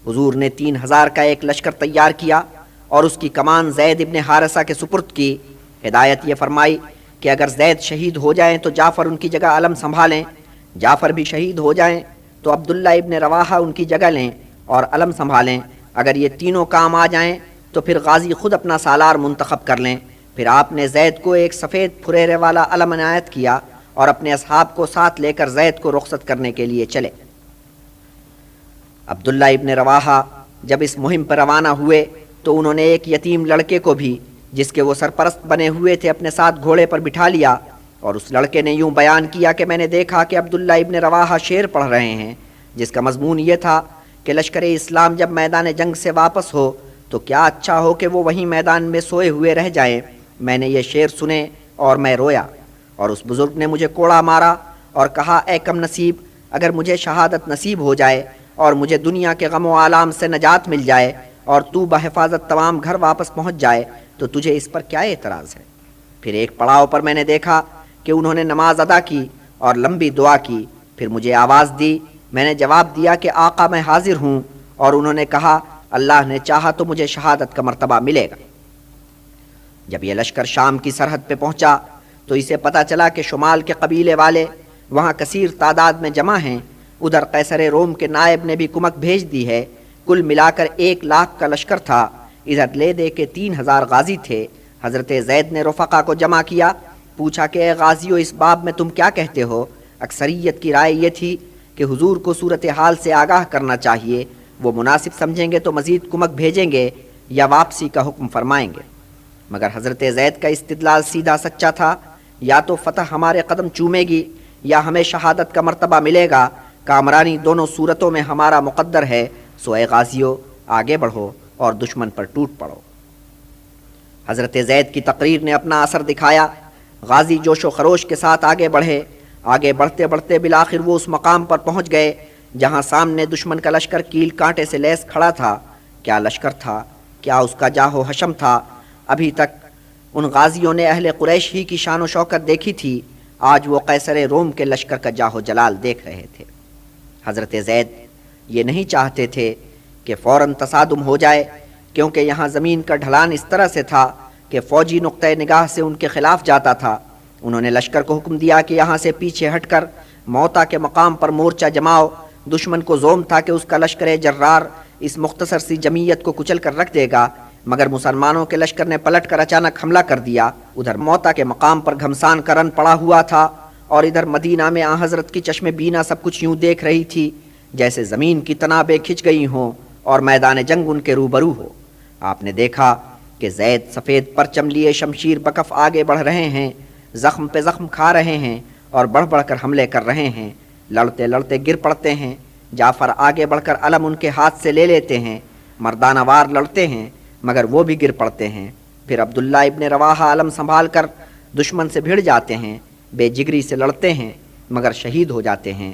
حضور نے 3000 کا ایک لشکر تیار کیا اور اس کی کمان زید ابن حارثہ کے سپرد کی۔ ہدایت یہ فرمائی کہ اگر زید شہید ہو جائیں تو جعفر ان کی جگہ علم سنبھالیں، جعفر بھی شہید ہو جائیں تو عبداللہ ابن رواحہ ان کی جگہ لیں اور علم سنبھالیں۔ اگر یہ تینوں کام آ جائیں تو پھر غازی خود اپنا سالار منتخب کر لیں۔ پھر آپ نے زید کو ایک سفید پھریرے والا علم عنایت کیا اور اپنے اصحاب کو ساتھ لے کر زید کو رخصت کرنے کے لیے چلے۔ عبداللہ ابن رواحہ جب اس مہم پر روانہ ہوئے تو انہوں نے ایک یتیم لڑکے کو بھی جس کے وہ سرپرست بنے ہوئے تھے اپنے ساتھ گھوڑے پر بٹھا لیا، اور اس لڑکے نے یوں بیان کیا کہ میں نے دیکھا کہ عبداللہ ابن رواحہ شعر پڑھ رہے ہیں، جس کا مضمون یہ تھا کہ لشکر اسلام جب میدان جنگ سے واپس ہو تو کیا اچھا ہو کہ وہ وہیں میدان میں سوئے ہوئے رہ جائیں۔ میں نے یہ شعر سنے اور میں رویا، اور اس بزرگ نے مجھے کوڑا مارا اور کہا، اے کم نصیب، اگر مجھے شہادت نصیب ہو جائے اور مجھے دنیا کے غم و آلام سے نجات مل جائے اور تو بحفاظت تمام گھر واپس پہنچ جائے تو تجھے اس پر کیا اعتراض ہے؟ پھر ایک پڑاؤ پر میں نے دیکھا کہ انہوں نے نماز ادا کی اور لمبی دعا کی، پھر مجھے آواز دی، میں نے جواب دیا کہ آقا میں حاضر ہوں، اور انہوں نے کہا، اللہ نے چاہا تو مجھے شہادت کا مرتبہ ملے گا۔ جب یہ لشکر شام کی سرحد پہ پہنچا تو اسے پتہ چلا کہ شمال کے قبیلے والے وہاں کثیر تعداد میں جمع ہیں۔ ادھر قیصر روم کے نائب نے بھی کمک بھیج دی ہے۔ کل ملا کر 1 لاکھ کا لشکر تھا۔ ادھر لے دے کے 3000 غازی تھے۔ حضرت زید نے رفقا کو جمع کیا، پوچھا کہ اے غازیو، اس باب میں تم کیا کہتے ہو؟ اکثریت کی رائے یہ تھی کہ حضور کو صورتحال سے آگاہ کرنا چاہیے وہ مناسب سمجھیں گے تو مزید کمک بھیجیں گے یا واپسی کا حکم فرمائیں گے۔ مگر حضرت زید کا استدلال سیدھا سچا تھا، یا تو فتح ہمارے قدم چومے گی یا ہمیں شہادت کا مرتبہ ملے گا، کامرانی دونوں صورتوں میں ہمارا مقدر ہے، سو اے غازیو آگے بڑھو اور دشمن پر ٹوٹ پڑو۔ حضرت زید کی تقریر نے اپنا اثر دکھایا، غازی جوش و خروش کے ساتھ آگے بڑھے۔ آگے بڑھتے بڑھتے بالآخر وہ اس مقام پر پہنچ گئے جہاں سامنے دشمن کا لشکر کیل کانٹے سے لیس کھڑا تھا۔ کیا لشکر تھا، کیا اس کا جاہ و حشم تھا! ابھی تک ان غازیوں نے اہل قریش ہی کی شان و شوکت دیکھی تھی، آج وہ قیصر روم کے لشکر کا جاہ و جلال دیکھ رہے تھے۔ حضرت زید یہ نہیں چاہتے تھے کہ فوراً تصادم ہو جائے، کیونکہ یہاں زمین کا ڈھلان اس طرح سے تھا کہ فوجی نقطۂ نگاہ سے ان کے خلاف جاتا تھا۔ انہوں نے لشکر کو حکم دیا کہ یہاں سے پیچھے ہٹ کر موتا کے مقام پر مورچہ جماؤ۔ دشمن کو زوم تھا کہ اس کا لشکر جرار اس مختصر سی جمعیت کو کچل کر رکھ دے گا، مگر مسلمانوں کے لشکر نے پلٹ کر اچانک حملہ کر دیا۔ ادھر موتا کے مقام پر گھمسان کا رن پڑا ہوا تھا اور ادھر مدینہ میں آن حضرت کی چشم بینا سب کچھ یوں دیکھ رہی تھی جیسے زمین کی تنابیں کھنچ گئی ہوں اور میدان جنگ ان کے روبرو ہو۔ آپ نے دیکھا کہ زید سفید پرچم لیے شمشیر بکف آگے بڑھ رہے ہیں، زخم پہ زخم کھا رہے ہیں اور بڑھ بڑھ کر حملے کر رہے ہیں، لڑتے لڑتے گر پڑتے ہیں۔ جعفر آگے بڑھ کر علم ان کے ہاتھ سے لے لیتے ہیں، مردانہ وار لڑتے ہیں مگر وہ بھی گر پڑتے ہیں۔ پھر عبداللہ ابن رواحہ علم سنبھال کر دشمن سے بھڑ جاتے ہیں، بے جگری سے لڑتے ہیں مگر شہید ہو جاتے ہیں،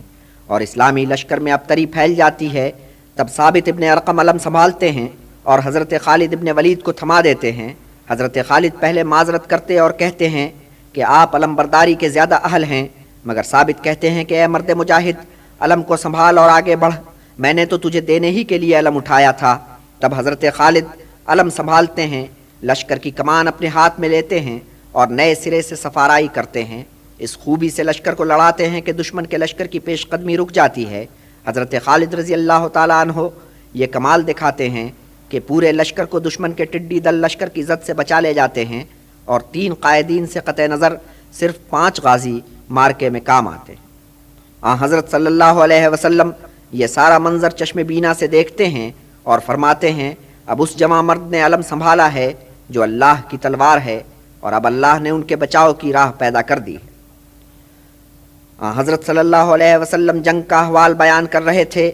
اور اسلامی لشکر میں ابتری پھیل جاتی ہے۔ تب ثابت ابن ارقم علم سنبھالتے ہیں اور حضرت خالد ابن ولید کو تھما دیتے ہیں۔ حضرت خالد پہلے معذرت کرتے اور کہتے ہیں کہ آپ علم برداری کے زیادہ اہل ہیں، مگر ثابت کہتے ہیں کہ اے مرد مجاہد، علم کو سنبھال اور آگے بڑھ، میں نے تو تجھے دینے ہی کے لیے علم اٹھایا تھا۔ تب حضرت خالد علم سنبھالتے ہیں، لشکر کی کمان اپنے ہاتھ میں لیتے ہیں اور نئے سرے سے سفارائی کرتے ہیں۔ اس خوبی سے لشکر کو لڑاتے ہیں کہ دشمن کے لشکر کی پیش قدمی رک جاتی ہے۔ حضرت خالد رضی اللہ تعالیٰ عنہ یہ کمال دکھاتے ہیں کہ پورے لشکر کو دشمن کے ٹڈی دل لشکر کی زد سے بچا لے جاتے ہیں، اور 3 قائدین سے قطع نظر صرف 5 غازی مارکے میں کام آتے ہیں۔ حضرت صلی اللہ علیہ وسلم یہ سارا منظر چشم بینا سے دیکھتے ہیں اور فرماتے ہیں، اب اس جوان مرد نے علم سنبھالا ہے جو اللہ کی تلوار ہے، اور اب اللہ نے ان کے بچاؤ کی راہ پیدا کر دی ہے۔ حضرت صلی اللہ علیہ وسلم جنگ کا احوال بیان کر رہے تھے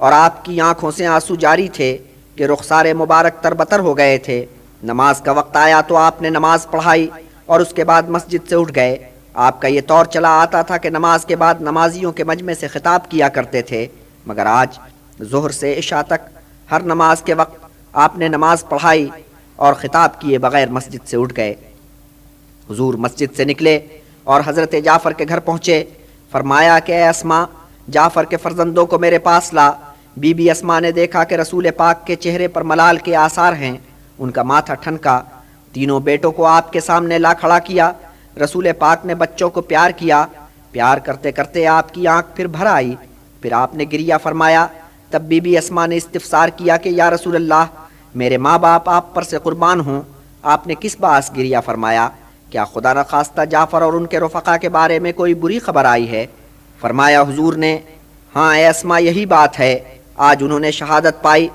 اور آپ کی آنکھوں سے آنسو جاری تھے کہ رخسار مبارک تربتر ہو گئے تھے۔ نماز کا وقت آیا تو آپ نے نماز پڑھائی اور اس کے بعد مسجد سے اٹھ گئے۔ آپ کا یہ طور چلا آتا تھا کہ نماز کے بعد نمازیوں کے مجمع سے خطاب کیا کرتے تھے، مگر آج ظہر سے عشاء تک ہر نماز کے وقت آپ نے نماز پڑھائی اور خطاب کیے بغیر مسجد سے اٹھ گئے۔ حضور مسجد سے نکلے اور حضرت جعفر کے گھر پہنچے۔ فرمایا کہ اے اسما، جعفر کے فرزندوں کو میرے پاس لا۔ بی بی اسما نے دیکھا کہ رسول پاک کے چہرے پر ملال کے آثار ہیں، ان کا ماتھا ٹھنکا۔ تینوں بیٹوں کو آپ کے سامنے لا کھڑا کیا۔ رسول پاک نے بچوں کو پیار کیا، پیار کرتے کرتے آپ کی آنکھ پھر بھر آئی، پھر آپ نے گریہ فرمایا۔ تب بی بی اسما نے استفسار کیا کہ یا رسول اللہ، میرے ماں باپ آپ پر سے قربان ہوں، آپ نے کس باعث گریہ فرمایا؟ کیا خدا نخواستہ جعفر اور ان کے رفقا کے بارے میں کوئی بری خبر آئی ہے؟ فرمایا حضور نے، ہاں اے اسما یہی بات ہے، آج انہوں نے شہادت پائی۔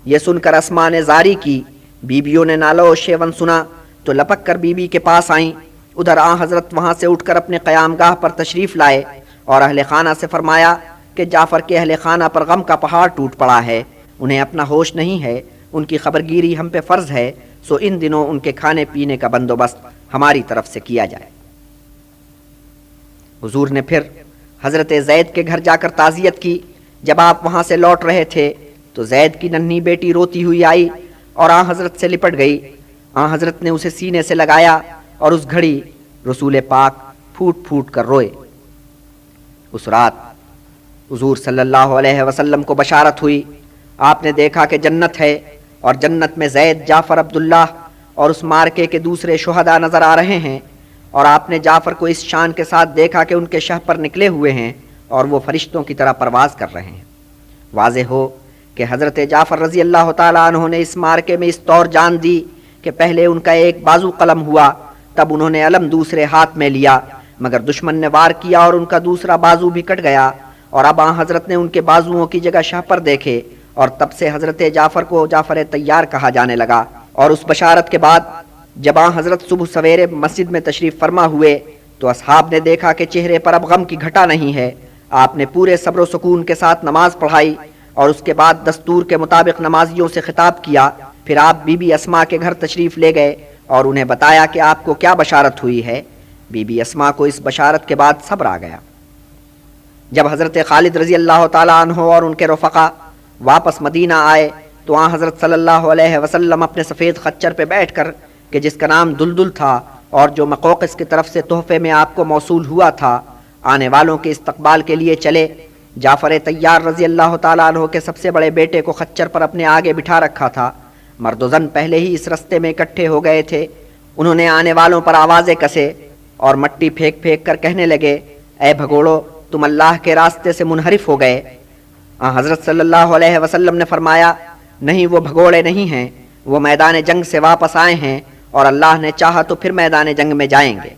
یہ سن کر اسما نے زاری کی، بیویوں نے نالہ و شیون سنا تو لپک کر بی بی کے پاس آئیں۔ ادھر حضرت وہاں سے اٹھ کر اپنے قیام گاہ پر تشریف لائے اور اہل خانہ سے فرمایا کہ جعفر کے اہل خانہ پر غم کا پہاڑ ٹوٹ پڑا ہے، انہیں اپنا ہوش نہیں ہے، ان کی خبرگیری ہم پہ فرض ہے، سو ان دنوں ان کے کھانے پینے کا بندوبست ہماری طرف سے کیا جائے۔ حضور نے پھر حضرت زید کے گھر جا کر تعزیت کی۔ جب آپ وہاں سے لوٹ رہے تھے تو زید کی ننھی بیٹی روتی ہوئی آئی اور حضرت سے لپٹ گئی۔ حضرت نے اسے سینے سے لگایا اور اس گھڑی رسول پاک پھوٹ پھوٹ کر روئے۔ اس رات حضور صلی اللہ علیہ وسلم کو بشارت ہوئی، آپ نے دیکھا کہ جنت ہے اور جنت میں زید، جعفر، عبداللہ اور اس مارکے کے دوسرے شہداء نظر آ رہے ہیں، اور آپ نے جعفر کو اس شان کے ساتھ دیکھا کہ ان کے شہ پر نکلے ہوئے ہیں اور وہ فرشتوں کی طرح پرواز کر رہے ہیں۔ واضح ہو کہ حضرت جعفر رضی اللہ تعالیٰ عنہ نے اس مارکے میں اس طور جان دی کہ پہلے ان کا ایک بازو قلم ہوا تب انہوں نے علم دوسرے ہاتھ میں لیا، مگر دشمن نے وار کیا اور ان کا دوسرا بازو بھی کٹ گیا، اور اب آن حضرت نے ان کے بازوؤں کی جگہ شہپر دیکھے، اور تب سے حضرت جعفر کو جعفر طیار کہا جانے لگا۔ اور اس بشارت کے بعد جب آن حضرت صبح سویرے مسجد میں تشریف فرما ہوئے تو اصحاب نے دیکھا کہ چہرے پر اب غم کی گھٹا نہیں ہے۔ آپ نے پورے صبر و سکون کے ساتھ نماز پڑھائی اور اس کے بعد دستور کے مطابق نمازیوں سے خطاب کیا۔ پھر آپ بی بی اسما کے گھر تشریف لے گئے اور انہیں بتایا کہ آپ کو کیا بشارت ہوئی ہے۔ بی بی اسما کو اس بشارت کے بعد صبر آ گیا۔ جب حضرت خالد رضی اللہ تعالیٰ عنہ اور ان کے رفقا واپس مدینہ آئے تو آن حضرت صلی اللہ علیہ وسلم اپنے سفید خچر پہ بیٹھ کر کہ جس کا نام دلدل تھا اور جو مقوقس کی طرف سے تحفے میں آپ کو موصول ہوا تھا، آنے والوں کے استقبال کے لیے چلے۔ جعفر طیار رضی اللہ تعالیٰ عنہ کے سب سے بڑے بیٹے کو خچر پر اپنے آگے بٹھا رکھا تھا۔ مرد و زن پہلے ہی اس رستے میں اکٹھے ہو گئے تھے۔ انہوں نے آنے والوں پر آوازیں کسے اور مٹی پھینک پھینک کر کہنے لگے، اے بھگوڑو، تم اللہ کے راستے سے منحرف ہو گئے۔ حضرت صلی اللہ علیہ وسلم نے فرمایا، نہیں، وہ بھگوڑے نہیں ہیں، وہ میدان جنگ سے واپس آئے ہیں اور اللہ نے چاہا تو پھر میدان جنگ میں جائیں گے۔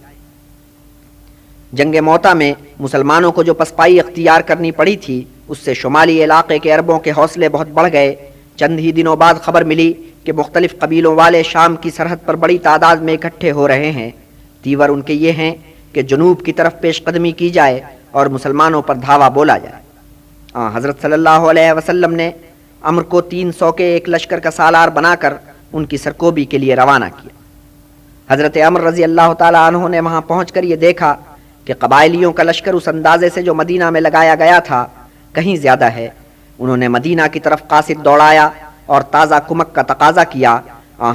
جنگ موتا میں مسلمانوں کو جو پسپائی اختیار کرنی پڑی تھی، اس سے شمالی علاقے کے عربوں کے حوصلے بہت بڑھ گئے۔ چند ہی دنوں بعد خبر ملی کہ مختلف قبیلوں والے شام کی سرحد پر بڑی تعداد میں اکٹھے ہو رہے ہیں۔ تیور ان کے یہ ہیں کہ جنوب کی طرف پیش قدمی کی جائے اور مسلمانوں پر دھاوا بولا جائے۔ حضرت صلی اللہ علیہ وسلم نے عمر کو 300 کے ایک لشکر کا سالار بنا کر ان کی سرکوبی کے لیے روانہ کیا۔ حضرت عمر رضی اللہ تعالیٰ عنہ نے وہاں پہنچ کر یہ دیکھا کہ قبائلیوں کا لشکر اس اندازے سے جو مدینہ میں لگایا گیا تھا کہیں زیادہ ہے۔ انہوں نے مدینہ کی طرف قاصد دوڑایا اور تازہ کمک کا تقاضا کیا۔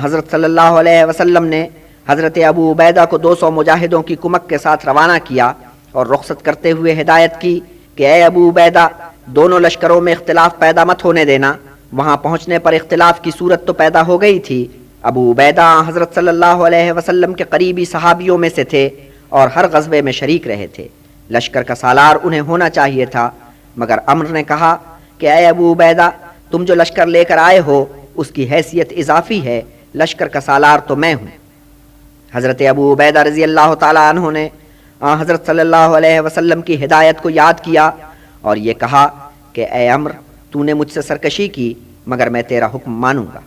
حضرت صلی اللہ علیہ وسلم نے حضرت ابو عبیدہ کو 200 مجاہدوں کی کمک کے ساتھ روانہ کیا اور رخصت کرتے ہوئے ہدایت کی کہ اے ابو عبیدہ، دونوں لشکروں میں اختلاف پیدا مت ہونے دینا۔ وہاں پہنچنے پر اختلاف کی صورت تو پیدا ہو گئی تھی۔ ابو عبیدہ حضرت صلی اللہ علیہ وسلم کے قریبی صحابیوں میں سے تھے اور ہر غزوے میں شریک رہے تھے۔ لشکر کا سالار انہیں ہونا چاہیے تھا، مگر عمر نے کہا کہ اے ابو عبیدہ، تم جو لشکر لے کر آئے ہو اس کی حیثیت اضافی ہے، لشکر کا سالار تو میں ہوں۔ حضرت ابو عبیدہ رضی اللہ تعالیٰ عنہ نے حضرت صلی اللہ علیہ وسلم کی ہدایت کو یاد کیا اور یہ کہا کہ اے عمر، تو نے مجھ سے سرکشی کی مگر میں تیرا حکم مانوں گا۔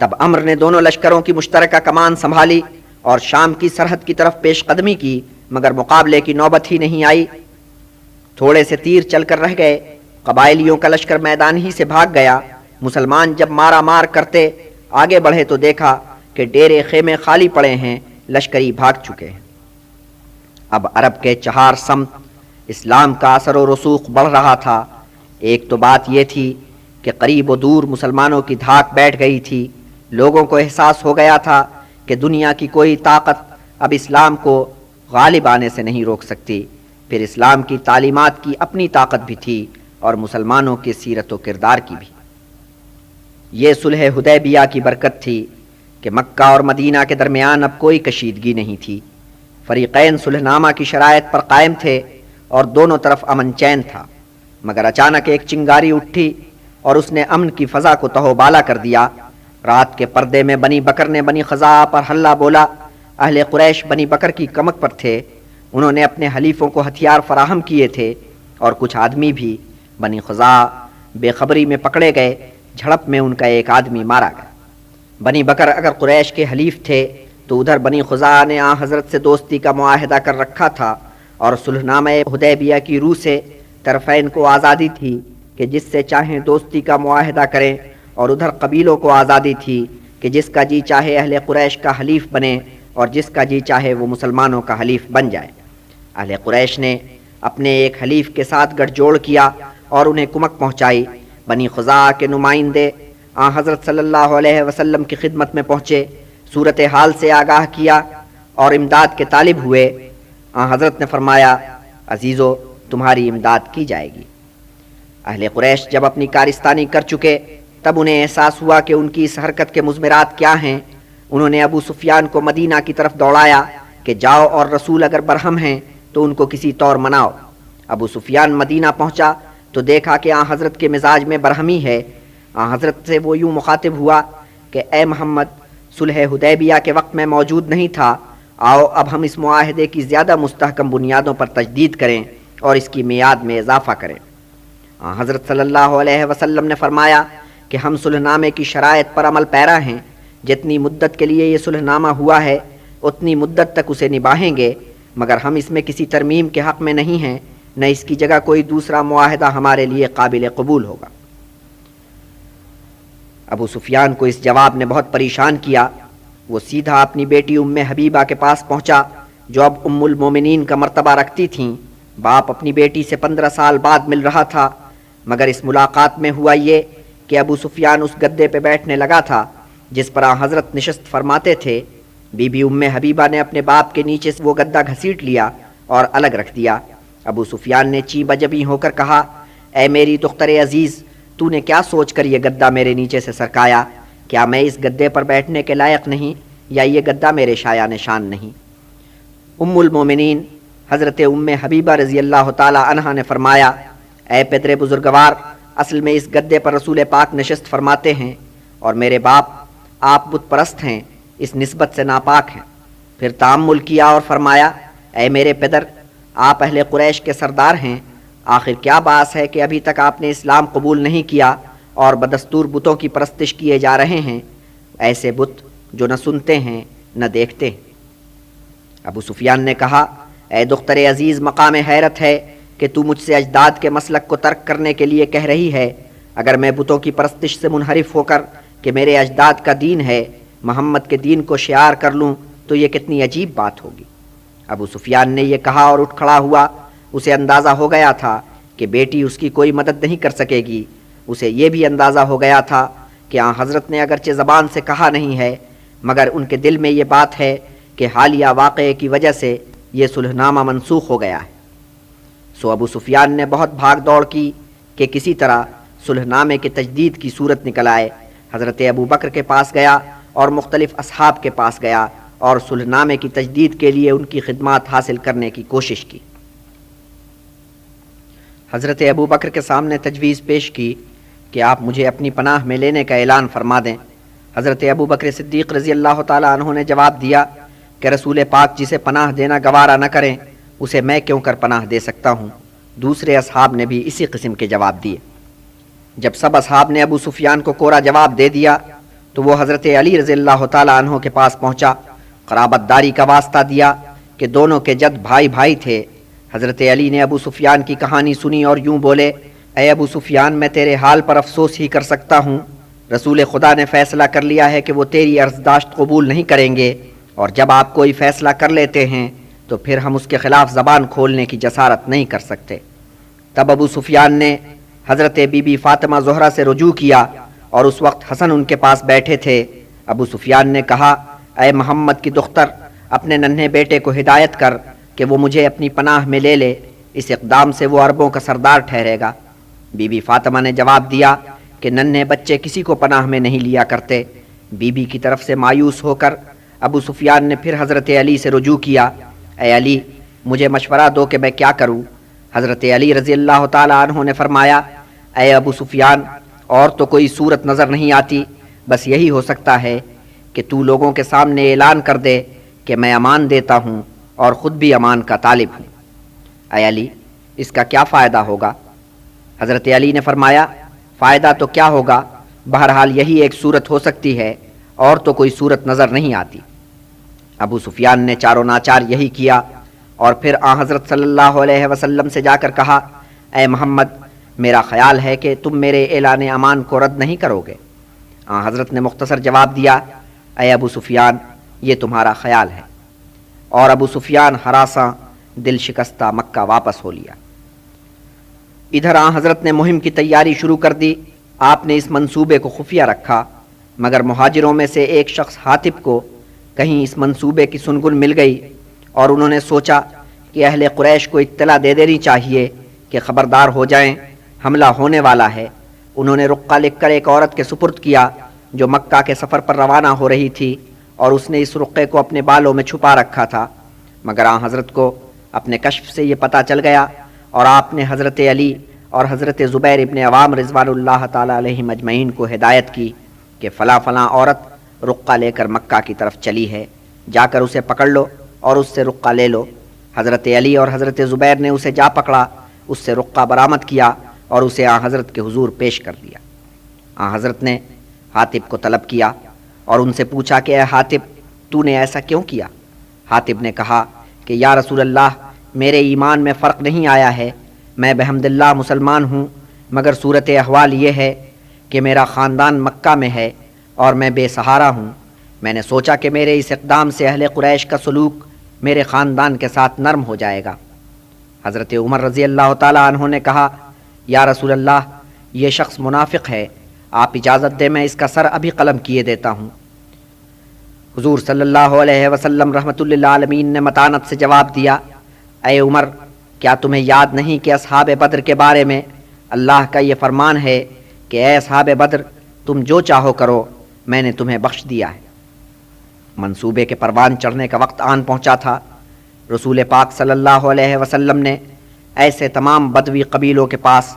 تب عمر نے دونوں لشکروں کی مشترکہ کمان سنبھالی اور شام کی سرحد کی طرف پیش قدمی کی، مگر مقابلے کی نوبت ہی نہیں آئی۔ تھوڑے سے تیر چل کر رہ گئے، قبائلیوں کا لشکر میدان ہی سے بھاگ گیا۔ مسلمان جب مارا مار کرتے آگے بڑھے تو دیکھا کہ ڈیرے خیمے خالی پڑے ہیں، لشکری بھاگ چکے ہیں۔ اب عرب کے چہار سمت اسلام کا اثر و رسوخ بڑھ رہا تھا۔ ایک تو بات یہ تھی کہ قریب و دور مسلمانوں کی دھاک بیٹھ گئی تھی۔ لوگوں کو احساس ہو گیا تھا کہ دنیا کی کوئی طاقت اب اسلام کو غالب آنے سے نہیں روک سکتی۔ پھر اسلام کی تعلیمات کی اپنی طاقت بھی تھی اور مسلمانوں کی سیرت و کردار کی بھی۔ یہ صلح حدیبیہ کی برکت تھی کہ مکہ اور مدینہ کے درمیان اب کوئی کشیدگی نہیں تھی۔ فریقین صلح نامہ کی شرائط پر قائم تھے اور دونوں طرف امن چین تھا، مگر اچانک ایک چنگاری اٹھی اور اس نے امن کی فضا کو تہو بالا کر دیا۔ رات کے پردے میں بنی بکر نے بنی خزاعہ پر حلہ بولا۔ اہل قریش بنی بکر کی کمک پر تھے۔ انہوں نے اپنے حلیفوں کو ہتھیار فراہم کیے تھے اور کچھ آدمی بھی۔ بنی خزاعہ بے خبری میں پکڑے گئے، جھڑپ میں ان کا ایک آدمی مارا گیا۔ بنی بکر اگر قریش کے حلیف تھے تو ادھر بنی خزاعہ نے حضرت سے دوستی کا معاہدہ کر رکھا تھا اور صلح نامہ حدیبیہ کی روح سے طرفین کو آزادی تھی کہ جس سے چاہیں دوستی کا معاہدہ کریں، اور ادھر قبیلوں کو آزادی تھی کہ جس کا جی چاہے اہل قریش کا حلیف بنے اور جس کا جی چاہے وہ مسلمانوں کا حلیف بن جائے۔ اہل قریش نے اپنے ایک حلیف کے ساتھ گٹھ جوڑ کیا اور انہیں کمک پہنچائی۔ بنی خزاعہ کے نمائندے حضرت صلی اللہ علیہ وسلم کی خدمت میں پہنچے، صورتحال سے آگاہ کیا اور امداد کے طالب ہوئے۔ حضرت نے فرمایا، عزیزو، تمہاری امداد کی جائے گی۔ اہل قریش جب اپنی کارستانی کر چکے تب انہیں احساس ہوا کہ ان کی اس حرکت کے مضمرات کیا ہیں۔ انہوں نے ابو سفیان کو مدینہ کی طرف دوڑایا کہ جاؤ اور رسول اگر برہم ہیں تو ان کو کسی طور مناؤ۔ ابو سفیان مدینہ پہنچا تو دیکھا کہ حضرت کے مزاج میں برہمی ہے۔ حضرت سے وہ یوں مخاطب ہوا کہ اے محمد، صلح حدیبیہ کے وقت میں موجود نہیں تھا، آؤ اب ہم اس معاہدے کی زیادہ مستحکم بنیادوں پر تجدید کریں اور اس کی میعاد میں اضافہ کریں۔ حضرت صلی اللہ علیہ وسلم نے فرمایا کہ ہم صلح نامے کی شرائط پر عمل پیرا ہیں، جتنی مدت کے لیے یہ صلح نامہ ہوا ہے اتنی مدت تک اسے نبھائیں گے، مگر ہم اس میں کسی ترمیم کے حق میں نہیں ہیں، نہ اس کی جگہ کوئی دوسرا معاہدہ ہمارے لیے قابل قبول ہوگا۔ ابو سفیان کو اس جواب نے بہت پریشان کیا۔ وہ سیدھا اپنی بیٹی ام حبیبہ کے پاس پہنچا جو اب ام المومنین کا مرتبہ رکھتی تھیں۔ باپ اپنی بیٹی سے 15 سال بعد مل رہا تھا، مگر اس ملاقات میں ہوا یہ کہ ابو سفیان اس گدے پہ بیٹھنے لگا تھا جس پر حضرت نشست فرماتے تھے۔ بی بی ام حبیبہ نے اپنے باپ کے نیچے سے وہ گدا گھسیٹ لیا اور الگ رکھ دیا۔ ابو سفیان نے چی بجبی ہو کر کہا، اے میری دختر عزیز، تو نے کیا سوچ کر یہ گدا میرے نیچے سے سرکایا؟ کیا میں اس گدے پر بیٹھنے کے لائق نہیں، یا یہ گدا میرے شایان نشان نہیں؟ ام المومنین حضرت ام حبیبہ رضی اللہ تعالی عنہا نے فرمایا، اے پدر بزرگوار، اصل میں اس گدے پر رسول پاک نشست فرماتے ہیں، اور میرے باپ آپ بت پرست ہیں، اس نسبت سے ناپاک ہیں۔ پھر تأمل کیا اور فرمایا، اے میرے پدر، آپ اہل قریش کے سردار ہیں، آخر کیا باعث ہے کہ ابھی تک آپ نے اسلام قبول نہیں کیا اور بدستور بتوں کی پرستش کیے جا رہے ہیں، ایسے بت جو نہ سنتے ہیں نہ دیکھتے ہیں؟ ابو سفیان نے کہا، اے دختر عزیز، مقام حیرت ہے کہ تو مجھ سے اجداد کے مسلک کو ترک کرنے کے لیے کہہ رہی ہے۔ اگر میں بتوں کی پرستش سے منحرف ہو کر کہ میرے اجداد کا دین ہے، محمد کے دین کو شعار کر لوں تو یہ کتنی عجیب بات ہوگی۔ ابو سفیان نے یہ کہا اور اٹھ کھڑا ہوا۔ اسے اندازہ ہو گیا تھا کہ بیٹی اس کی کوئی مدد نہیں کر سکے گی۔ اسے یہ بھی اندازہ ہو گیا تھا کہ حضرت نے اگرچہ زبان سے کہا نہیں ہے، مگر ان کے دل میں یہ بات ہے کہ حالیہ واقعے کی وجہ سے یہ صلح نامہ منسوخ ہو گیا ہے۔ سو ابو سفیان نے بہت بھاگ دوڑ کی کہ کسی طرح صلح نامے کے تجدید کی صورت نکل آئے۔ حضرت ابو بکر کے پاس گیا اور مختلف اصحاب کے پاس گیا اور صلح نامے کی تجدید کے لیے ان کی خدمات حاصل کرنے کی کوشش کی۔ حضرت ابو بکر کے سامنے تجویز پیش کی کہ آپ مجھے اپنی پناہ میں لینے کا اعلان فرما دیں۔ حضرت ابو بکر صدیق رضی اللہ تعالیٰ عنہ نے جواب دیا کہ رسول پاک جسے پناہ دینا گوارا نہ کریں اسے میں کیوں کر پناہ دے سکتا ہوں۔ دوسرے اصحاب نے بھی اسی قسم کے جواب دیے۔ جب سب اصحاب نے ابو سفیان کو کورا جواب دے دیا تو وہ حضرت علی رضی اللہ تعالیٰ عنہ کے پاس پہنچا، قرابت داری کا واسطہ دیا کہ دونوں کے جد بھائی بھائی تھے۔ حضرت علی نے ابو سفیان کی کہانی سنی اور یوں بولے، اے ابو سفیان، میں تیرے حال پر افسوس ہی کر سکتا ہوں۔ رسول خدا نے فیصلہ کر لیا ہے کہ وہ تیری عرضداشت قبول نہیں کریں گے، اور جب آپ کوئی فیصلہ کر لیتے ہیں تو پھر ہم اس کے خلاف زبان کھولنے کی جسارت نہیں کر سکتے۔ تب ابو سفیان نے حضرت بی بی فاطمہ زہرہ سے رجوع کیا، اور اس وقت حسن ان کے پاس بیٹھے تھے۔ ابو سفیان نے کہا، اے محمد کی دختر، اپنے ننھے بیٹے کو ہدایت کر کہ وہ مجھے اپنی پناہ میں لے لے، اس اقدام سے وہ عربوں کا سردار ٹھہرے گا۔ بی بی فاطمہ نے جواب دیا کہ ننھے بچے کسی کو پناہ میں نہیں لیا کرتے۔ بی بی کی طرف سے مایوس ہو کر ابو سفیان نے پھر حضرت علی سے رجوع کیا، اے علی، مجھے مشورہ دو کہ میں کیا کروں۔ حضرت علی رضی اللہ تعالیٰ عنہ نے فرمایا، اے ابو سفیان، اور تو کوئی صورت نظر نہیں آتی، بس یہی ہو سکتا ہے کہ تو لوگوں کے سامنے اعلان کر دے کہ میں امان دیتا ہوں اور خود بھی امان کا طالب ہوں۔ اے علی، اس کا کیا فائدہ ہوگا؟ حضرت علی نے فرمایا، فائدہ تو کیا ہوگا، بہرحال یہی ایک صورت ہو سکتی ہے، اور تو کوئی صورت نظر نہیں آتی۔ ابو سفیان نے چاروں ناچار یہی کیا، اور پھر حضرت صلی اللہ علیہ وسلم سے جا کر کہا، اے محمد، میرا خیال ہے کہ تم میرے اعلان امان کو رد نہیں کرو گے۔ حضرت نے مختصر جواب دیا، اے ابو سفیان، یہ تمہارا خیال ہے، اور ابو سفیان ہراساں دل شکستہ مکہ واپس ہو لیا۔ ادھر حضرت نے مہم کی تیاری شروع کر دی۔ آپ نے اس منصوبے کو خفیہ رکھا، مگر مہاجروں میں سے ایک شخص حاتب کو کہیں اس منصوبے کی سنگن مل گئی، اور انہوں نے سوچا کہ اہل قریش کو اطلاع دے دینی چاہیے کہ خبردار ہو جائیں، حملہ ہونے والا ہے۔ انہوں نے رقعہ لکھ کر ایک عورت کے سپرد کیا جو مکہ کے سفر پر روانہ ہو رہی تھی، اور اس نے اس رقعے کو اپنے بالوں میں چھپا رکھا تھا، مگر حضرت کو اپنے کشف سے یہ پتہ چل گیا، اور آپ نے حضرت علی اور حضرت زبیر ابن عوام رضوان اللہ تعالیٰ علیہ مجمعین کو ہدایت کی کہ فلاں فلاں عورت رقہ لے کر مکہ کی طرف چلی ہے، جا کر اسے پکڑ لو اور اس سے رقہ لے لو۔ حضرت علی اور حضرت زبیر نے اسے جا پکڑا، اس سے رقہ برآمد کیا اور اسے آن حضرت کے حضور پیش کر دیا۔ آن حضرت نے حاطب کو طلب کیا اور ان سے پوچھا کہ اے حاطب، تو نے ایسا کیوں کیا؟ حاطب نے کہا کہ یا رسول اللہ، میرے ایمان میں فرق نہیں آیا ہے، میں بحمد اللہ مسلمان ہوں، مگر صورت احوال یہ ہے کہ میرا خاندان مکہ میں ہے اور میں بے سہارا ہوں۔ میں نے سوچا کہ میرے اس اقدام سے اہل قریش کا سلوک میرے خاندان کے ساتھ نرم ہو جائے گا۔ حضرت عمر رضی اللہ تعالیٰ عنہ نے کہا یا رسول اللہ، یہ شخص منافق ہے، آپ اجازت دیں میں اس کا سر ابھی قلم کیے دیتا ہوں۔ حضور صلی اللہ علیہ وسلم رحمۃ للعالمین نے متانت سے جواب دیا، اے عمر، کیا تمہیں یاد نہیں کہ اصحاب بدر کے بارے میں اللہ کا یہ فرمان ہے کہ اے اصحاب بدر، تم جو چاہو کرو، میں نے تمہیں بخش دیا ہے۔ منصوبے کے پروان چڑھنے کا وقت آن پہنچا تھا۔ رسول پاک صلی اللہ علیہ وسلم نے ایسے تمام بدوی قبیلوں کے پاس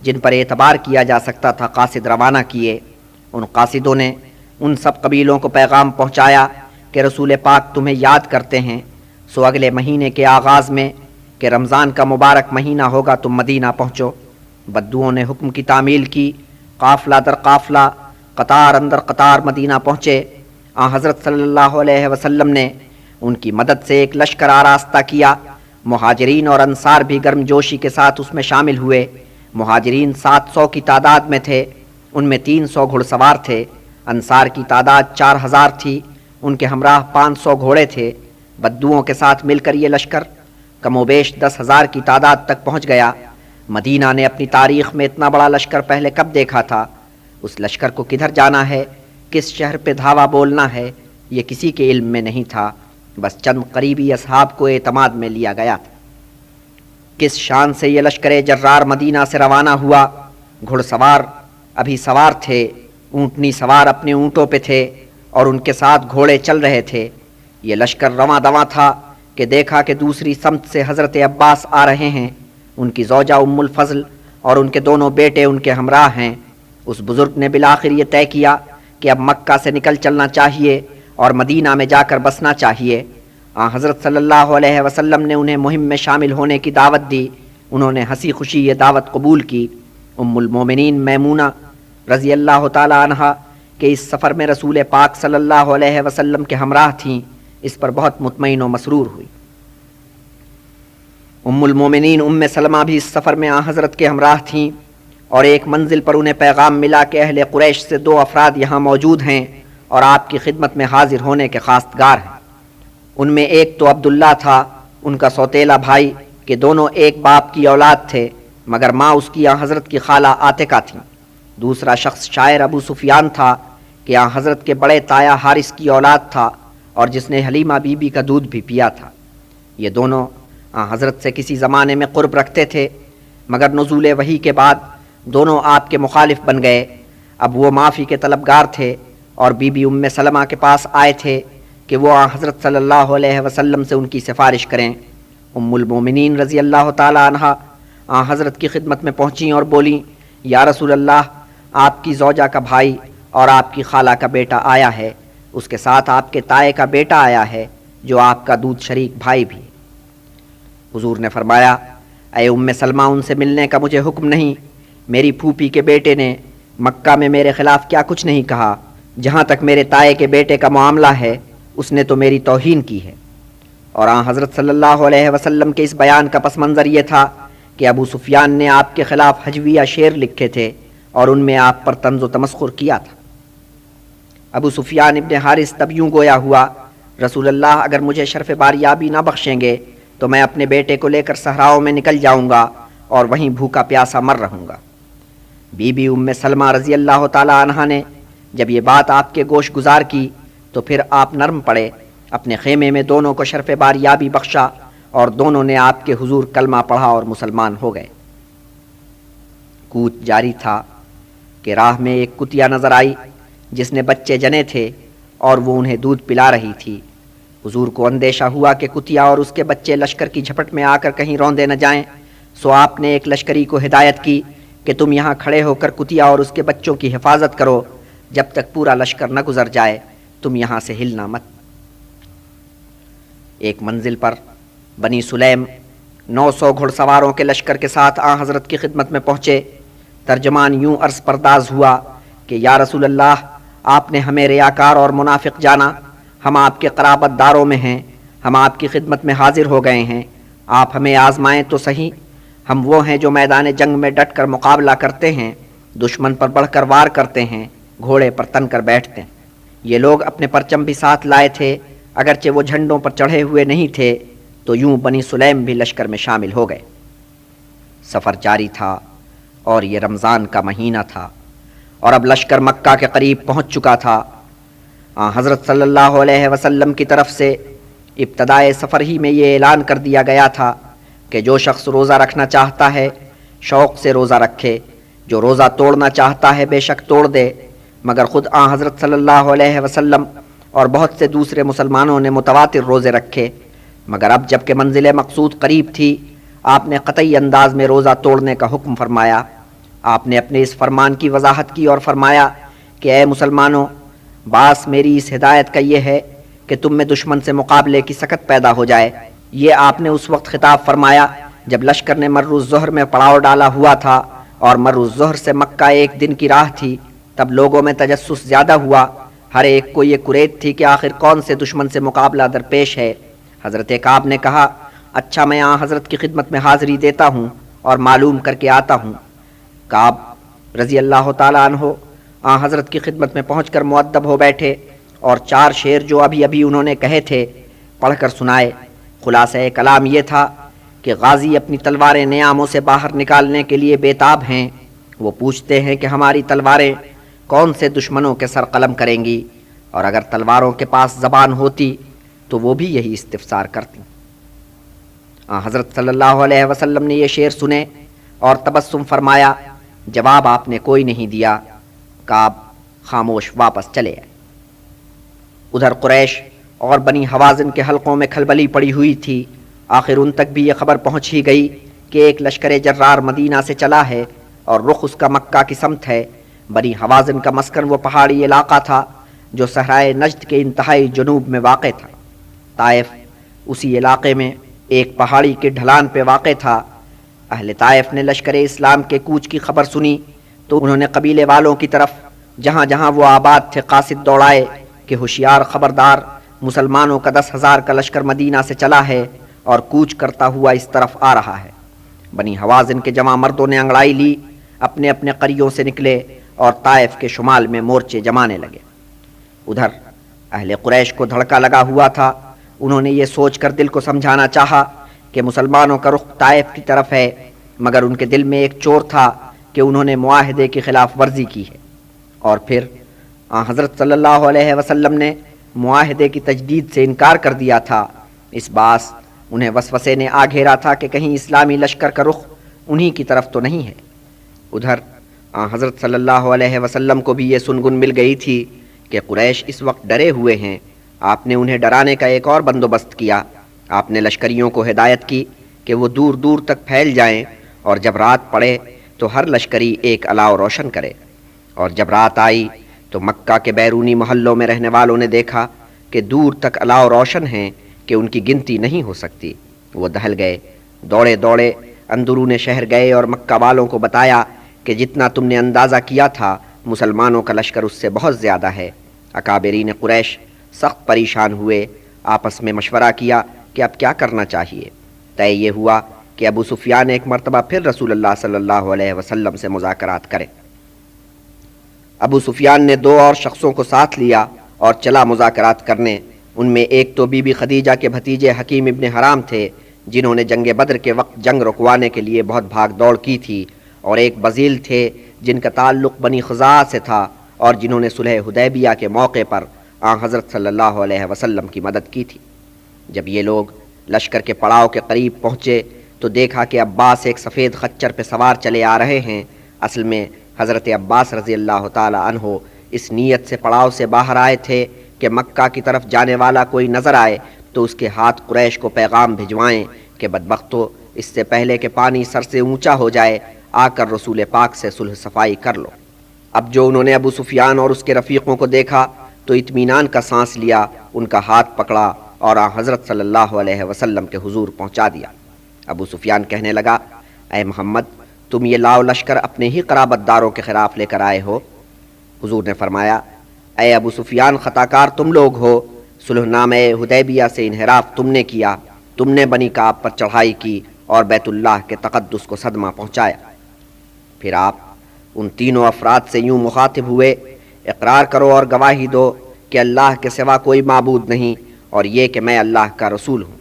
جن پر اعتبار کیا جا سکتا تھا قاصد روانہ کیے۔ ان قاصدوں نے ان سب قبیلوں کو پیغام پہنچایا کہ رسول پاک تمہیں یاد کرتے ہیں، سو اگلے مہینے کے آغاز میں کہ رمضان کا مبارک مہینہ ہوگا تم مدینہ پہنچو۔ بدوؤں نے حکم کی تعمیل کی، قافلہ در قافلہ، قطار اندر قطار مدینہ پہنچے۔ آن حضرت صلی اللہ علیہ وسلم نے ان کی مدد سے ایک لشکر آراستہ کیا۔ مہاجرین اور انصار بھی گرم جوشی کے ساتھ اس میں شامل ہوئے۔ مہاجرین 700 کی تعداد میں تھے، ان میں 300 گھڑ سوار تھے۔ انصار کی تعداد 4000 تھی، ان کے ہمراہ 500 گھوڑے تھے۔ بدوؤں کے ساتھ مل کر یہ لشکر کم و بیش 10,000 کی تعداد تک پہنچ گیا۔ مدینہ نے اپنی تاریخ میں اتنا بڑا لشکر پہلے کب دیکھا تھا؟ اس لشکر کو کدھر جانا ہے، کس شہر پہ دھاوا بولنا ہے، یہ کسی کے علم میں نہیں تھا، بس چند قریبی اصحاب کو اعتماد میں لیا گیا تھا۔ کس شان سے یہ لشکر جرار مدینہ سے روانہ ہوا۔ گھڑ سوار ابھی سوار تھے، اونٹنی سوار اپنے اونٹوں پہ تھے اور ان کے ساتھ گھوڑے چل رہے تھے۔ یہ لشکر رواں دواں تھا کہ دیکھا کہ دوسری سمت سے حضرت عباس آ رہے ہیں، ان کی زوجہ ام الفضل اور ان کے دونوں بیٹے ان کے ہمراہ ہیں۔ اس بزرگ نے بالآخر یہ طے کیا کہ اب مکہ سے نکل چلنا چاہیے اور مدینہ میں جا کر بسنا چاہیے۔ حضرت صلی اللہ علیہ وسلم نے انہیں مہم میں شامل ہونے کی دعوت دی۔ انہوں نے ہنسی خوشی یہ دعوت قبول کی۔ ام المومنین میمونہ رضی اللہ تعالی عنہا کہ اس سفر میں رسول پاک صلی اللہ علیہ وسلم کے ہمراہ تھیں، اس پر بہت مطمئن و مسرور ہوئی۔ ام المومنین ام سلمہ بھی اس سفر میں حضرت کے ہمراہ تھیں، اور ایک منزل پر انہیں پیغام ملا کہ اہل قریش سے 2 افراد یہاں موجود ہیں اور آپ کی خدمت میں حاضر ہونے کے خواستگار ہیں۔ ان میں ایک تو عبداللہ تھا، ان کا سوتیلا بھائی، کہ دونوں ایک باپ کی اولاد تھے، مگر ماں اس کی حضرت کی خالہ عاتقہ تھیں۔ دوسرا شخص شاعر ابو سفیان تھا کہ حضرت کے بڑے تایا حارث کی اولاد تھا اور جس نے حلیمہ بی بی کا دودھ بھی پیا تھا۔ یہ دونوں حضرت سے کسی زمانے میں قرب رکھتے تھے، مگر نزول وحی کے بعد دونوں آپ کے مخالف بن گئے۔ اب وہ معافی کے طلبگار تھے اور بی بی ام سلمہ کے پاس آئے تھے کہ وہ حضرت صلی اللہ علیہ وسلم سے ان کی سفارش کریں۔ ام المومنین رضی اللہ تعالی عنہا حضرت کی خدمت میں پہنچیں اور بولیں، یا رسول اللہ، آپ کی زوجہ کا بھائی اور آپ کی خالہ کا بیٹا آیا ہے، اس کے ساتھ آپ کے تائے کا بیٹا آیا ہے جو آپ کا دودھ شریک بھائی بھی۔ حضور نے فرمایا، اے ام سلمہ، ان سے ملنے کا مجھے حکم نہیں، میری پھوپھی کے بیٹے نے مکہ میں میرے خلاف کیا کچھ نہیں کہا، جہاں تک میرے تائے کے بیٹے کا معاملہ ہے اس نے تو میری توہین کی ہے۔ اور حضرت صلی اللہ علیہ وسلم کے اس بیان کا پس منظر یہ تھا کہ ابو سفیان نے آپ کے خلاف ہجویہ شعر لکھے تھے اور ان میں آپ پر طنز و تمسخر کیا تھا۔ ابو سفیان ابن حارث تب یوں گویا ہوا، رسول اللہ اگر مجھے شرف باریابی نہ بخشیں گے تو میں اپنے بیٹے کو لے کر صحراؤں میں نکل جاؤں گا اور وہیں بھوکا پیاسا مر رہوں گا۔ بی بی ام سلمہ رضی اللہ تعالی عنہا نے جب یہ بات آپ کے گوش گزار کی تو پھر آپ نرم پڑے، اپنے خیمے میں دونوں کو شرف باریابی بخشا اور دونوں نے آپ کے حضور کلمہ پڑھا اور مسلمان ہو گئے۔ کوچ جاری تھا کہ راہ میں ایک کتیا نظر آئی جس نے بچے جنے تھے اور وہ انہیں دودھ پلا رہی تھی۔ حضور کو اندیشہ ہوا کہ کتیا اور اس کے بچے لشکر کی جھپٹ میں آ کر کہیں روندے نہ جائیں، سو آپ نے ایک لشکری کو ہدایت کی کہ تم یہاں کھڑے ہو کر کتیا اور اس کے بچوں کی حفاظت کرو جب تک پورا لشکر نہ گزر جائے، تم یہاں سے ہلنا مت۔ ایک منزل پر بنی سلیم 900 گھڑ سواروں کے لشکر کے ساتھ آن حضرت کی خدمت میں پہنچے۔ ترجمان یوں عرض پرداز ہوا کہ یا رسول اللہ، آپ نے ہمیں ریاکار اور منافق جانا، ہم آپ کے قرابت داروں میں ہیں، ہم آپ کی خدمت میں حاضر ہو گئے ہیں، آپ ہمیں آزمائیں تو صحیح۔ ہم وہ ہیں جو میدان جنگ میں ڈٹ کر مقابلہ کرتے ہیں، دشمن پر بڑھ کر وار کرتے ہیں، گھوڑے پر تن کر بیٹھتے ہیں۔ یہ لوگ اپنے پرچم بھی ساتھ لائے تھے، اگرچہ وہ جھنڈوں پر چڑھے ہوئے نہیں تھے، تو یوں بنی سلیم بھی لشکر میں شامل ہو گئے۔ سفر جاری تھا اور یہ رمضان کا مہینہ تھا، اور اب لشکر مکہ کے قریب پہنچ چکا تھا۔ حضرت صلی اللہ علیہ وسلم کی طرف سے ابتدائے سفر ہی میں یہ اعلان کر دیا گیا تھا کہ جو شخص روزہ رکھنا چاہتا ہے شوق سے روزہ رکھے، جو روزہ توڑنا چاہتا ہے بے شک توڑ دے۔ مگر خود حضرت صلی اللہ علیہ وسلم اور بہت سے دوسرے مسلمانوں نے متواتر روزے رکھے، مگر اب جب کہ منزل مقصود قریب تھی، آپ نے قطعی انداز میں روزہ توڑنے کا حکم فرمایا۔ آپ نے اپنے اس فرمان کی وضاحت کی اور فرمایا کہ اے مسلمانوں، باس میری اس ہدایت کا یہ ہے کہ تم میں دشمن سے مقابلے کی سخت پیدا ہو جائے۔ یہ آپ نے اس وقت خطاب فرمایا جب لشکر نے مر الظہر میں پڑاؤ ڈالا ہوا تھا اور مر الظہر سے مکہ 1 دن کی راہ تھی۔ تب لوگوں میں تجسس زیادہ ہوا، ہر ایک کو یہ کریت تھی کہ آخر کون سے دشمن سے مقابلہ درپیش ہے۔ حضرت کعب نے کہا، اچھا میں حضرت کی خدمت میں حاضری دیتا ہوں اور معلوم کر کے آتا ہوں۔ کعب رضی اللہ تعالیٰ عنہ حضرت کی خدمت میں پہنچ کر مؤدب ہو بیٹھے اور 4 شعر جو ابھی انہوں نے کہے تھے پڑھ کر سنائے۔ خلاصہ کلام یہ تھا کہ غازی اپنی تلواریں نیاموں سے باہر نکالنے کے لیے بےتاب ہیں۔ وہ پوچھتے ہیں کہ ہماری تلواریں کون سے دشمنوں کے سر قلم کریں گی، اور اگر تلواروں کے پاس زبان ہوتی تو وہ بھی یہی استفسار کرتی۔ حضرت صلی اللہ علیہ وسلم نے یہ شعر سنے اور تبسم فرمایا، جواب آپ نے کوئی نہیں دیا۔ کعب خاموش واپس چلے آئے۔ ادھر قریش اور بنی حوازن کے حلقوں میں کھلبلی پڑی ہوئی تھی۔ آخر ان تک بھی یہ خبر پہنچ ہی گئی کہ ایک لشکر جرار مدینہ سے چلا ہے اور رخ اس کا مکہ کی سمت ہے۔ بنی حوازن کا مسکن وہ پہاڑی علاقہ تھا جو صحرائے نجد کے انتہائی جنوب میں واقع تھا۔ طائف اسی علاقے میں ایک پہاڑی کے ڈھلان پہ واقع تھا۔ اہل طائف نے لشکر اسلام کے کوچ کی خبر سنی تو انہوں نے قبیلے والوں کی طرف جہاں جہاں وہ آباد تھے قاصد دوڑائے کہ ہوشیار، خبردار، مسلمانوں کا 10,000 کا لشکر مدینہ سے چلا ہے اور کوچ کرتا ہوا اس طرف آ رہا ہے۔ بنی حوازن کے جوان مردوں نے انگڑائی لی، اپنے اپنے قریوں سے نکلے اور طائف کے شمال میں مورچے جمانے لگے۔ ادھر اہل قریش کو دھڑکا لگا ہوا تھا۔ انہوں نے یہ سوچ کر دل کو سمجھانا چاہا کہ مسلمانوں کا رخ طائف کی طرف ہے، مگر ان کے دل میں ایک چور تھا کہ انہوں نے معاہدے کی خلاف ورزی کی ہے۔ اور پھر حضرت صلی اللہ علیہ وسلم نے معاہدے کی تجدید سے انکار کر دیا تھا۔ اس باعث انہیں وسوسے نے آ گھیرا تھا کہ کہیں اسلامی لشکر کا رخ انہی کی طرف تو نہیں ہے۔ ادھر حضرت صلی اللہ علیہ وسلم کو بھی یہ سنگن مل گئی تھی کہ قریش اس وقت ڈرے ہوئے ہیں۔ آپ نے انہیں ڈرانے کا ایک اور بندوبست کیا۔ آپ نے لشکریوں کو ہدایت کی کہ وہ دور دور تک پھیل جائیں، اور جب رات پڑے تو ہر لشکری ایک الاؤ روشن کرے۔ اور جب رات آئی تو مکہ کے بیرونی محلوں میں رہنے والوں نے دیکھا کہ دور تک الاؤ روشن ہیں کہ ان کی گنتی نہیں ہو سکتی۔ وہ دہل گئے، دوڑے دوڑے اندرون شہر گئے اور مکہ والوں کو بتایا کہ جتنا تم نے اندازہ کیا تھا مسلمانوں کا لشکر اس سے بہت زیادہ ہے۔ اکابرین قریش سخت پریشان ہوئے، آپس میں مشورہ کیا کہ اب کیا کرنا چاہیے۔ طے یہ ہوا کہ ابو سفیان ایک مرتبہ پھر رسول اللہ صلی اللہ علیہ وسلم سے مذاکرات کرے۔ ابو سفیان نے 2 اور شخصوں کو ساتھ لیا اور چلا مذاکرات کرنے۔ ان میں ایک تو بی بی خدیجہ کے بھتیجے حکیم ابن حرام تھے، جنہوں نے جنگ بدر کے وقت جنگ رکوانے کے لیے بہت بھاگ دوڑ کی تھی، اور ایک بزیل تھے جن کا تعلق بنی خزاعہ سے تھا اور جنہوں نے صلح حدیبیہ کے موقع پر حضرت صلی اللہ علیہ وسلم کی مدد کی تھی۔ جب یہ لوگ لشکر کے پڑاؤ کے قریب پہنچے تو دیکھا کہ عباس ایک سفید خچر پہ سوار چلے آ رہے ہیں۔ اصل میں حضرت عباس رضی اللہ تعالی عنہ اس نیت سے پڑاؤ سے باہر آئے تھے کہ مکہ کی طرف جانے والا کوئی نظر آئے تو اس کے ہاتھ قریش کو پیغام بھجوائیں کہ بدبختو، اس سے پہلے کہ پانی سر سے اونچا ہو جائے آ کر رسول پاک سے صلح صفائی کر لو۔ اب جو انہوں نے ابو سفیان اور اس کے رفیقوں کو دیکھا تو اطمینان کا سانس لیا، ان کا ہاتھ پکڑا اور آن حضرت صلی اللہ علیہ وسلم کے حضور پہنچا دیا۔ ابو سفیان کہنے لگا، اے محمد، تم یہ لاؤ لشکر اپنے ہی قرابت داروں کے خلاف لے کر آئے ہو؟ حضور نے فرمایا، اے ابو سفیان، خطا کار تم لوگ ہو، صلح نامہ حدیبیہ سے انحراف تم نے کیا، تم نے بنی کعب پر چڑھائی کی اور بیت اللہ کے تقدس کو صدمہ پہنچایا۔ پھر آپ ان تینوں افراد سے یوں مخاطب ہوئے، اقرار کرو اور گواہی دو کہ اللہ کے سوا کوئی معبود نہیں، اور یہ کہ میں اللہ کا رسول ہوں۔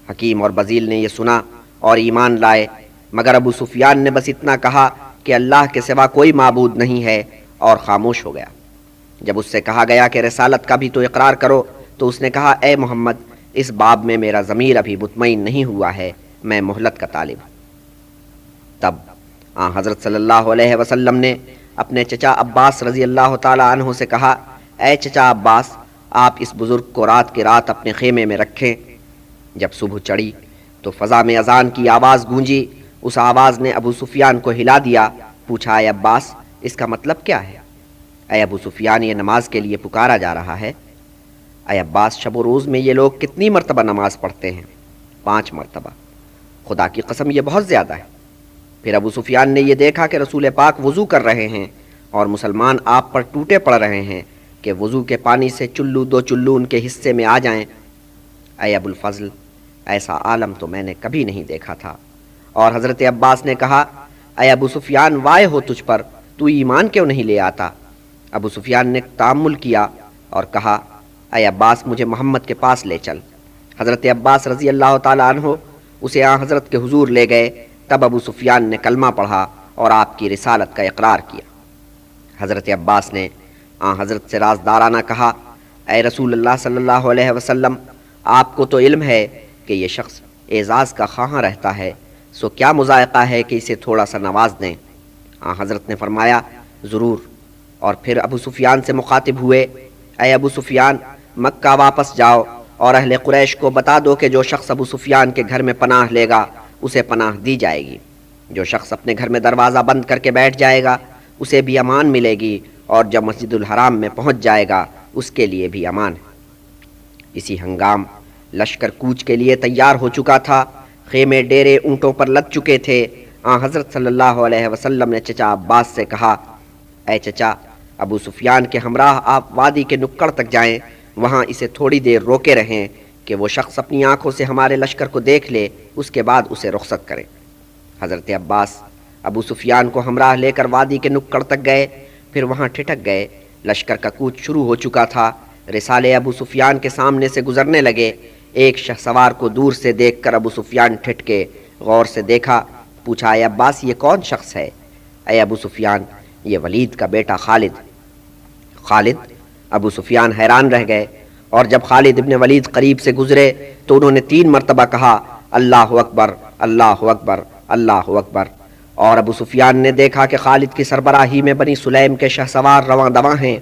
حکیم اور بزیل نے یہ سنا اور ایمان لائے، مگر ابو سفیان نے بس اتنا کہا کہ اللہ کے سوا کوئی معبود نہیں ہے، اور خاموش ہو گیا۔ جب اس سے کہا گیا کہ رسالت کا بھی تو اقرار کرو، تو اس نے کہا، اے محمد، اس باب میں میرا ضمیر ابھی مطمئن نہیں ہوا ہے، میں مہلت کا طالب ہوں۔ تب حضرت صلی اللہ علیہ وسلم نے اپنے چچا عباس رضی اللہ تعالی عنہ سے کہا، اے چچا عباس، آپ اس بزرگ کو رات کی رات اپنے خیمے میں رکھیں۔ جب صبح چڑھی تو فضا میں اذان کی آواز گونجی، اس آواز نے ابو سفیان کو ہلا دیا۔ پوچھا، اے عباس، اس کا مطلب کیا ہے؟ اے ابو سفیان، یہ نماز کے لیے پکارا جا رہا ہے۔ اے عباس، شب و روز میں یہ لوگ کتنی مرتبہ نماز پڑھتے ہیں؟ 5 مرتبہ۔ خدا کی قسم یہ بہت زیادہ ہے۔ پھر ابو سفیان نے یہ دیکھا کہ رسول پاک وضو کر رہے ہیں اور مسلمان آپ پر ٹوٹے پڑ رہے ہیں کہ وضو کے پانی سے چلو 2 چلو ان کے حصے میں آ جائیں۔ اے ابو الفضل، ایسا عالم تو میں نے کبھی نہیں دیکھا تھا۔ اور حضرت عباس نے کہا، اے ابو سفیان، وائے ہو تجھ پر، تو ایمان کیوں نہیں لے آتا؟ ابو سفیان نے تأمل کیا اور کہا، اے عباس، مجھے محمد کے پاس لے چل۔ حضرت عباس رضی اللہ تعالیٰ عنہ اسے حضرت کے حضور لے گئے۔ تب ابو سفیان نے کلمہ پڑھا اور آپ کی رسالت کا اقرار کیا۔ حضرت عباس نے حضرت سے رازدارانہ کہا، اے رسول اللہ صلی اللہ علیہ وسلم، آپ کو تو علم ہے کہ یہ شخص اعزاز کا خواہاں رہتا ہے، سو کیا مذائقہ ہے کہ اسے تھوڑا سا نواز دیں؟ حضرت نے فرمایا، ضرور۔ اور پھر ابو سفیان سے مخاطب ہوئے، اے ابو سفیان، مکہ واپس جاؤ اور اہل قریش کو بتا دو کہ جو شخص ابو سفیان کے گھر میں پناہ لے گا اسے پناہ دی جائے گی، جو شخص اپنے گھر میں دروازہ بند کر کے بیٹھ جائے گا اسے بھی امان ملے گی، اور جب مسجد الحرام میں پہنچ جائے گا اس کے لیے بھی امان ہے۔ اسی ہنگام لشکر کوچ کے لیے تیار ہو چکا تھا، خیمے ڈیرے اونٹوں پر لد چکے تھے۔ حضرت صلی اللہ علیہ وسلم نے چچا عباس سے کہا، اے چچا، ابو سفیان کے ہمراہ آپ وادی کے نکڑ تک جائیں، وہاں اسے تھوڑی دیر روکے رہیں کہ وہ شخص اپنی آنکھوں سے ہمارے لشکر کو دیکھ لے، اس کے بعد اسے رخصت کرے۔ حضرت عباس ابو سفیان کو ہمراہ لے کر وادی کے نکڑ تک گئے، پھر وہاں ٹھٹک گئے۔ لشکر کا کوچ شروع ہو چکا تھا۔ رسالے ابو سفیان کے سامنے سے گزرنے لگے۔ ایک شہ سوار کو دور سے دیکھ کر ابو سفیان ٹھٹکے، غور سے دیکھا، پوچھا، اے عباس، یہ کون شخص ہے؟ اے ابو سفیان، یہ ولید کا بیٹا خالد۔ خالد؟ ابو سفیان حیران رہ گئے، اور جب خالد ابن ولید قریب سے گزرے تو انہوں نے 3 مرتبہ کہا، اللہ اکبر، اللہ اکبر، اللہ اکبر۔ اور ابو سفیان نے دیکھا کہ خالد کی سربراہی میں بنی سلیم کے شہ سوار رواں دواں ہیں۔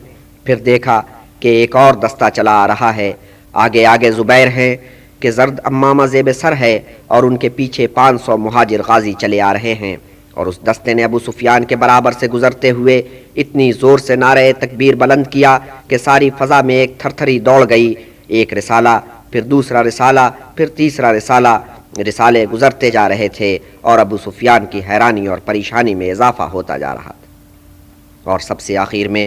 پھر دیکھا کہ ایک اور دستہ چلا آ رہا ہے، آگے آگے زبیر ہیں کہ زرد امامہ زیب سر ہے، اور ان کے پیچھے 500 مہاجر غازی چلے آ رہے ہیں۔ اور اس دستے نے ابو سفیان کے برابر سے گزرتے ہوئے اتنی زور سے نعرہ تکبیر بلند کیا کہ ساری فضا میں ایک تھرتھری دوڑ گئی۔ ایک رسالہ، پھر دوسرا رسالہ، پھر تیسرا رسالہ، رسالے گزرتے جا رہے تھے، اور ابو سفیان کی حیرانی اور پریشانی میں اضافہ ہوتا جا رہا تھا۔ اور سب سے آخر میں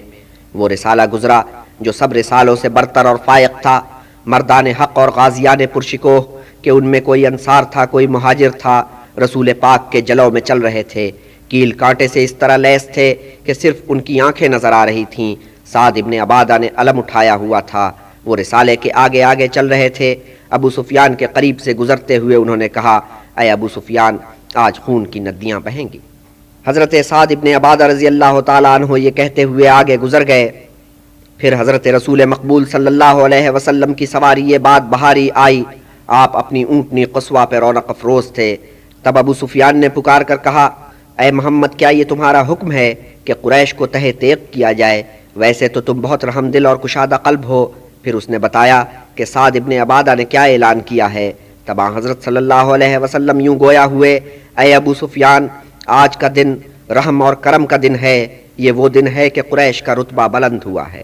وہ رسالہ گزرا جو سب رسالوں سے برتر اور فائق تھا، مردان حق اور غازیان پرشکوہ، کہ ان میں کوئی انصار تھا، کوئی مہاجر تھا، رسول پاک کے جلوں میں چل رہے تھے، کیل کانٹے سے اس طرح لیس تھے کہ صرف ان کی آنکھیں نظر آ رہی تھیں۔ سعد ابن عبادہ نے علم اٹھایا ہوا تھا، وہ رسالے کے آگے آگے چل رہے تھے۔ ابو سفیان کے قریب سے گزرتے ہوئے انہوں نے کہا، اے ابو سفیان، آج خون کی ندیاں بہیں گی۔ حضرت سعد ابن عبادہ رضی اللہ تعالیٰ عنہ یہ کہتے ہوئے آگے گزر گئے۔ پھر حضرت رسول مقبول صلی اللہ علیہ وسلم کی سواری یہ بات بہاری آئی، آپ اپنی اونٹنی قصوہ پہ رونق افروز تھے۔ تب ابو سفیان نے پکار کر کہا، اے محمد، کیا یہ تمہارا حکم ہے کہ قریش کو تہہ تیغ کیا جائے؟ ویسے تو تم بہت رحم دل اور کشادہ قلب ہو۔ پھر اس نے بتایا کہ سعد ابن عبادہ نے کیا اعلان کیا ہے۔ تب حضرت صلی اللہ علیہ وسلم یوں گویا ہوئے، اے ابو سفیان، آج کا دن رحم اور کرم کا دن ہے، یہ وہ دن ہے کہ قریش کا رتبہ بلند ہوا ہے۔